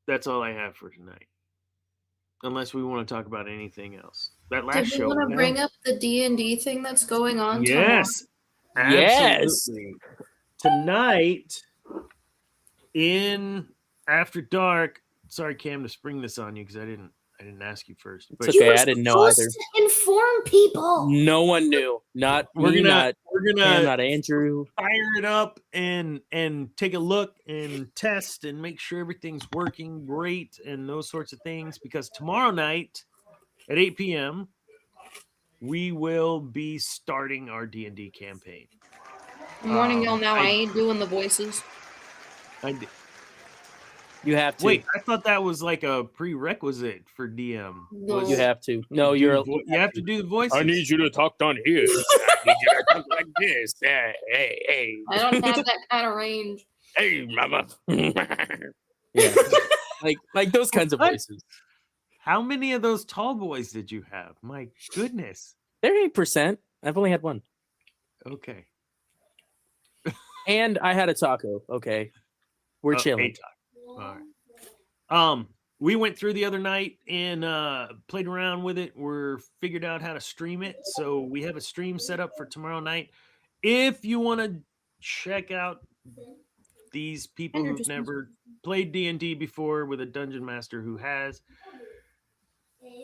That's all I have for tonight. Unless we want to talk about anything else. That last Did you show. want to bring up the D&D thing that's going on Yes. Yes. Absolutely. Tonight in After Dark. Sorry, Cam, to spring this on you because I didn't ask you first. It's okay. I didn't know either. To inform people. No one knew. Not we're me, gonna Cam, not Andrew. fire it up and take a look and test and make sure everything's working great and those sorts of things, because tomorrow night at 8 p.m. we will be starting our D&D campaign. I'm warning y'all now, I ain't doing the voices. You have to. Wait, I thought that was like a prerequisite for DM. No. You have to. No, you you're. have to do the voices. I need you to talk down here. I need you to talk like this. Hey. I don't have that kind of range. Hey, mama. Yeah. like those kinds of What? voices. How many of those tall boys did you have? My goodness. They're 8%. I've only had one. Okay. And I had a taco. Okay. We're chilling. All right. We went through the other night and played around with it. We're figured out how to stream it. So we have a stream set up for tomorrow night. If you want to check out these people who've never played D&D before with a dungeon master who has,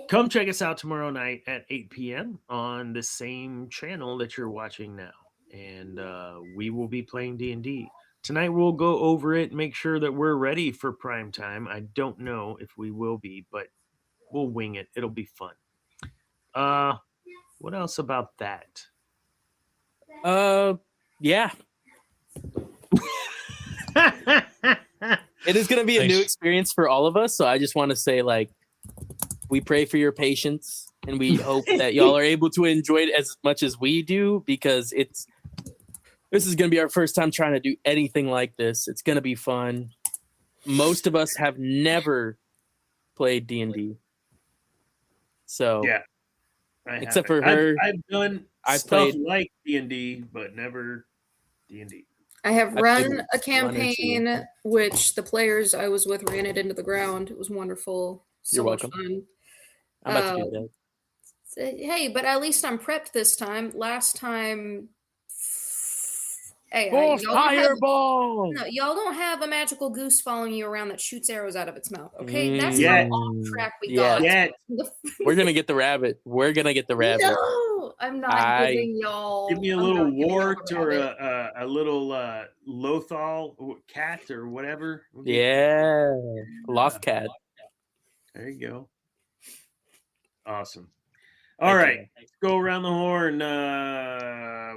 come check us out tomorrow night at 8 p.m. on the same channel that you're watching now. And we will be playing D&D. Tonight we'll go over it, make sure that we're ready for prime time. I don't know if we will be, but we'll wing it. It'll be fun. What else about that? Yeah. It is going to be a new experience for all of us. So I just want to say, we pray for your patience and we hope that y'all are able to enjoy it as much as we do, because this is going to be our first time trying to do anything like this. It's going to be fun. Most of us have never played D&D. So yeah, except for her, I've done stuff like D&D, but never D&D. I have run a campaign which the players I was with ran it into the ground. It was wonderful. So You're welcome. much fun. I'm about to do that. Hey, but at least I'm prepped this time. Last time, hey, fireball! Y'all don't have a magical goose following you around that shoots arrows out of its mouth. Okay, that's Yeah. how off track we got. Yeah. We're gonna get the rabbit. No, I'm not giving y'all. Give me a little wart or a little Lothal cat or whatever. Yeah, loth cat. There you go. Awesome. All right, let's go around the horn.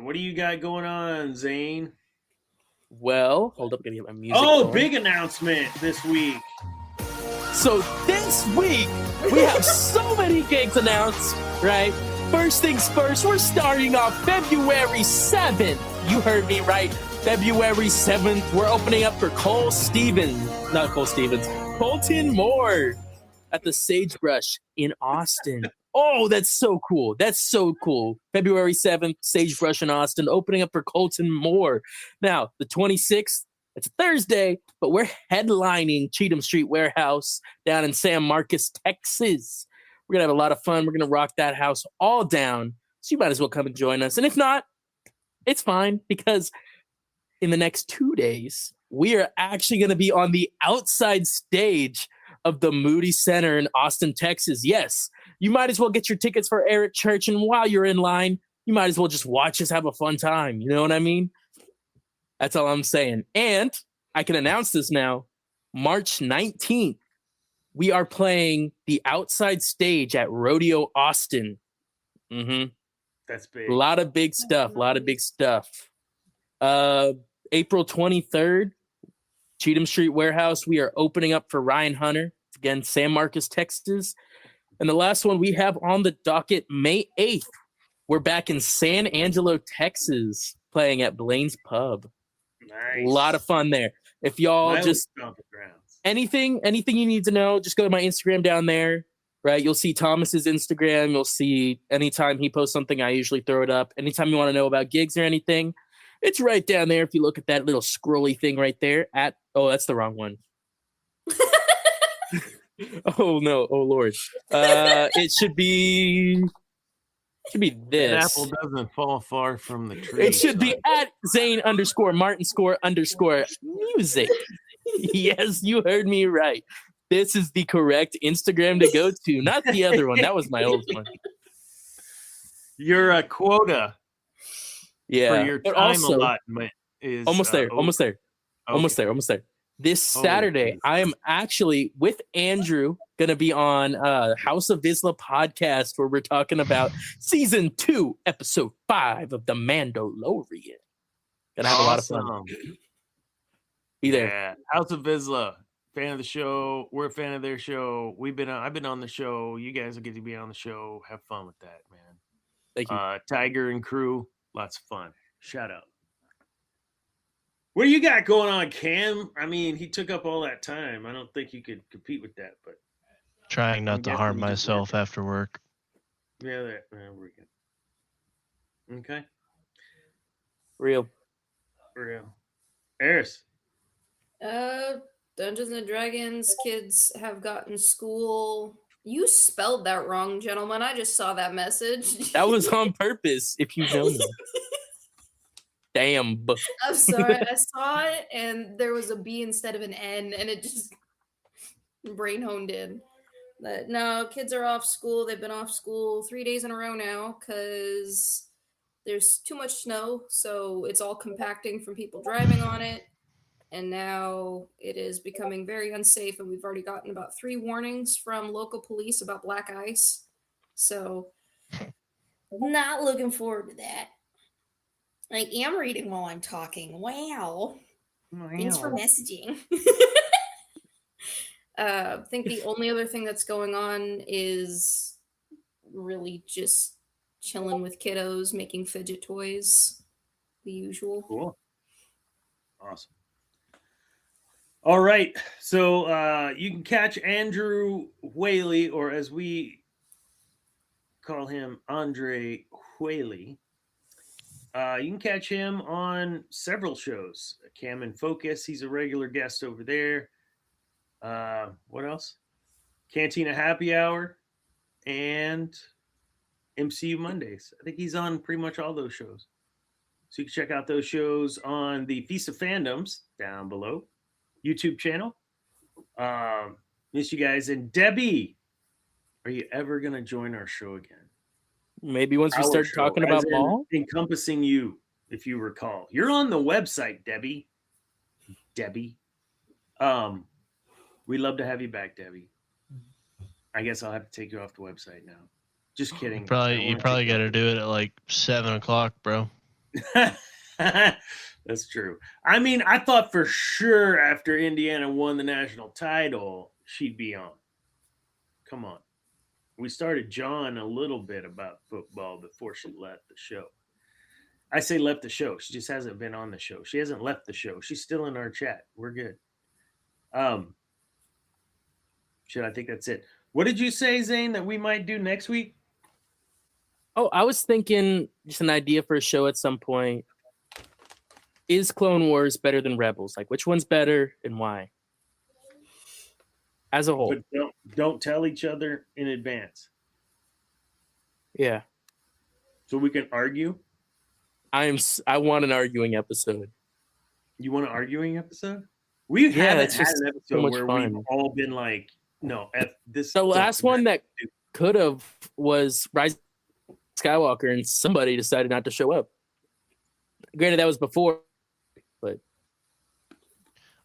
What do you got going on, Zane? Well, hold up, gonna get my music. Oh, big announcement this week. So this week we have so many gigs announced, right? First things first, we're starting off February 7th. You heard me right. February 7th, we're opening up for Colton Moore at the Sagebrush in Austin. Oh, that's so cool. February 7th, Sagebrush in Austin, opening up for Colton Moore. Now, the 26th, it's a Thursday, but we're headlining Cheatham Street Warehouse down in San Marcos, Texas. We're going to have a lot of fun. We're going to rock that house all down. So you might as well come and join us. And if not, it's fine, because in the next 2 days, we are actually going to be on the outside stage of the Moody Center in Austin, Texas. Yes, you might as well get your tickets for Eric Church, and while you're in line, you might as well just watch us have a fun time. You know what I mean? That's all I'm saying. And I can announce this now. March 19th, we are playing the outside stage at Rodeo Austin. Mm-hmm. That's big. A lot of big stuff. April 23rd, Cheatham Street Warehouse. We are opening up for Ryan Hunter. Again, San Marcos, Texas. And the last one we have on the docket, May 8th. We're back in San Angelo, Texas, playing at Blaine's Pub. Nice. A lot of fun there. If y'all My just anything you need to know, just go to my Instagram down there. Right, you'll see Thomas's Instagram. You'll see anytime he posts something, I usually throw it up. Anytime you want to know about gigs or anything, it's right down there. If you look at that little scrolly thing right there, that's the wrong one. Oh no! Oh Lord! It should be this. An apple doesn't fall far from the tree. It should be at Zane_Martin__music. Yes, you heard me right. This is the correct Instagram to go to, not the other one. That was my old one. Your quota for your time allotment is almost there. This Saturday, I am actually with Andrew going to be on House of Isla podcast, where we're talking about season 2, episode 5 of The Mandalorian. Gonna have a lot of fun. Be there. Yeah, House of Isla. Fan of the show. We're a fan of their show. I've been on the show. You guys will get to be on the show. Have fun with that, man. Thank you. Tiger and crew. Lots of fun. Shout out. What do you got going on, Cam? I mean, he took up all that time. I don't think you could compete with that, but trying not to harm myself after work. Yeah, we're good. Okay. Real. Eris. Dungeons and Dragons kids have gotten school. You spelled that wrong, gentlemen. I just saw that message. That was on purpose, if you know me. Damn. I'm sorry. I saw it, and there was a B instead of an N, and it just brain honed in. But no, kids are off school. They've been off school 3 days in a row now because there's too much snow, so it's all compacting from people driving on it. And now it is becoming very unsafe, and we've already gotten about 3 warnings from local police about black ice. So, not looking forward to that. I am reading while I'm talking. Wow. Thanks for messaging. I think the only other thing that's going on is really just chilling with kiddos, making fidget toys, the usual. Cool. Awesome. All right, so you can catch Andrew Whaley, or as we call him, Andre Whaley. You can catch him on several shows. Cam in Focus, he's a regular guest over there. What else? Cantina Happy Hour and MCU Mondays. I think he's on pretty much all those shows. So you can check out those shows on the Feast of Fandoms down below. YouTube channel. Miss you guys. And Debbie, are you ever going to join our show again? Maybe once we start talking about Maul? Encompassing you, if you recall. You're on the website, Debbie. We'd love to have you back, Debbie. I guess I'll have to take you off the website now. Just kidding. You probably got to do it at like 7:00, bro. That's true. I mean, I thought for sure after Indiana won the national title, she'd be on. Come on. We started John a little bit about football before she left the show. I say left the show. She just hasn't been on the show. She hasn't left the show. She's still in our chat. We're good. Shit, I think that's it. What did you say, Zane, that we might do next week? Oh, I was thinking just an idea for a show at some point. Is Clone Wars better than Rebels? Like, which one's better and why? As a whole. But don't tell each other in advance. Yeah. So we can argue? I want an arguing episode. You want an arguing episode? We haven't had an episode where we've all been like, no, F this. The last one that could have was Rise of Skywalker, and somebody decided not to show up. Granted, that was before, but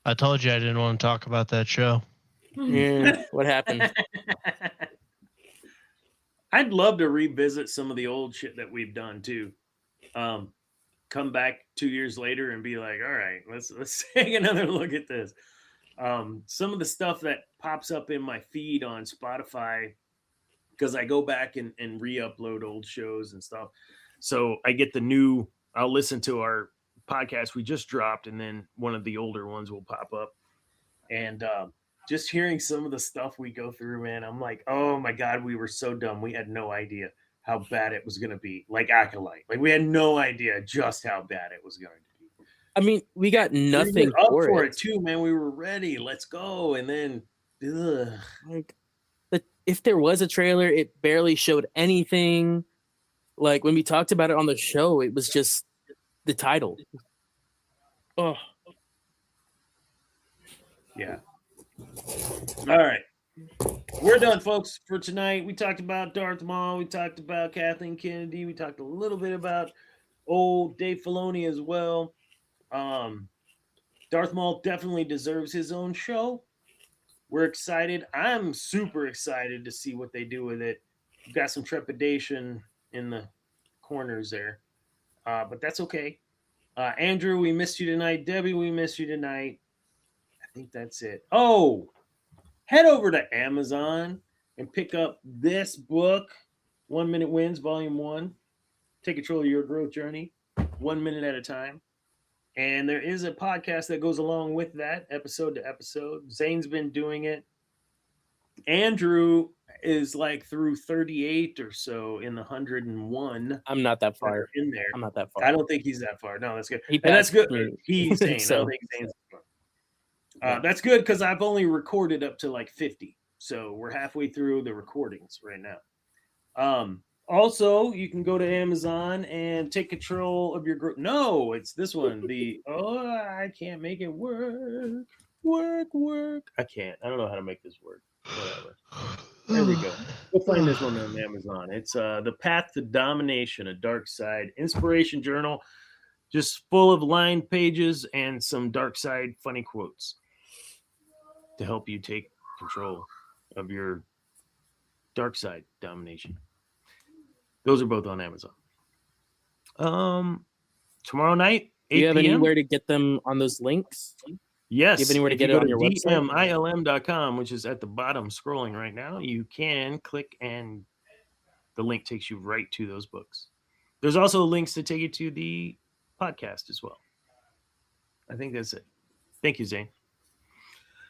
I told you I didn't want to talk about that show. Yeah, what happened? I'd love to revisit some of the old shit that we've done too. come back 2 years later and be like, all right, let's take another look at this. Some of the stuff that pops up in my feed on Spotify, because I go back and re-upload old shows and stuff. So I get I'll listen to our podcast we just dropped, and then one of the older ones will pop up. And just hearing some of the stuff we go through, man, I'm like, oh my God, we were so dumb. We had no idea how bad it was going to be. Like Acolyte. Like we had no idea just how bad it was going to be. I mean, we got nothing we were up for it too, man. We were ready. Let's go. And then, like, if there was a trailer, it barely showed anything. Like when we talked about it on the show, it was just the title. Oh, yeah. All right. We're done, folks, for tonight. We talked about Darth Maul. We talked about Kathleen Kennedy. We talked a little bit about old Dave Filoni as well. Darth Maul definitely deserves his own show. We're excited. I'm super excited to see what they do with it. We've got some trepidation in the corners there, but that's okay. Andrew, we missed you tonight. Debbie, we missed you tonight. I think that's it. Oh, head over to Amazon and pick up this book, 1 Minute Wins, Volume 1. Take control of your growth journey, 1 minute at a time. And there is a podcast that goes along with that, episode to episode. Zane's been doing it. Andrew is like through 38 or so in the 101. I'm not that far in there. I'm not that far. I don't think he's that far. No, that's good. And that's good. He's Zane. So. I don't think Zane's that far. That's good because I've only recorded up to like 50. So we're halfway through the recordings right now. Also, you can go to Amazon and take control of your group. No, it's this one. I can't make it work. Work. I can't. I don't know how to make this work. Whatever. There we go. We'll find this one on Amazon. It's The Path to Domination, a Dark Side inspiration journal, just full of lined pages and some dark side funny quotes to help you take control of your dark side domination. Those are both on Amazon. Tomorrow night, 8 Do you have p.m. anywhere to get them on those links? Yes. Do you have anywhere to get it on your website? DMILM.com, which is at the bottom scrolling right now. You can click and the link takes you right to those books. There's also links to take you to the podcast as well. I think that's it. Thank you, Zane.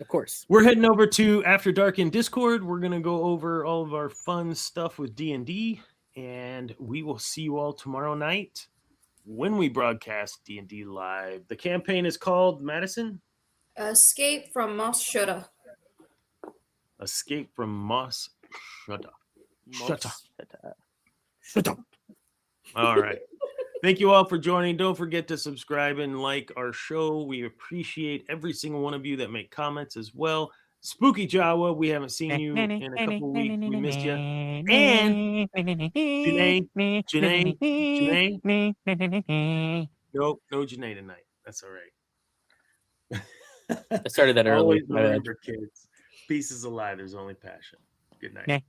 Of course. We're heading over to After Dark in Discord. We're going to go over all of our fun stuff with D&D. And we will see you all tomorrow night when we broadcast D&D live. The campaign is called, Madison? Escape from Mos Shutta. Escape from Mos Shutta. Shut up. All right. Thank you all for joining. Don't forget to subscribe and like our show. We appreciate every single one of you that make comments as well. Spooky Jawa, we haven't seen you in a couple of weeks. We missed you. And Janae. No Janae tonight. That's all right. I started that early. Always remember, kids. Peace is alive. There's only passion. Good night.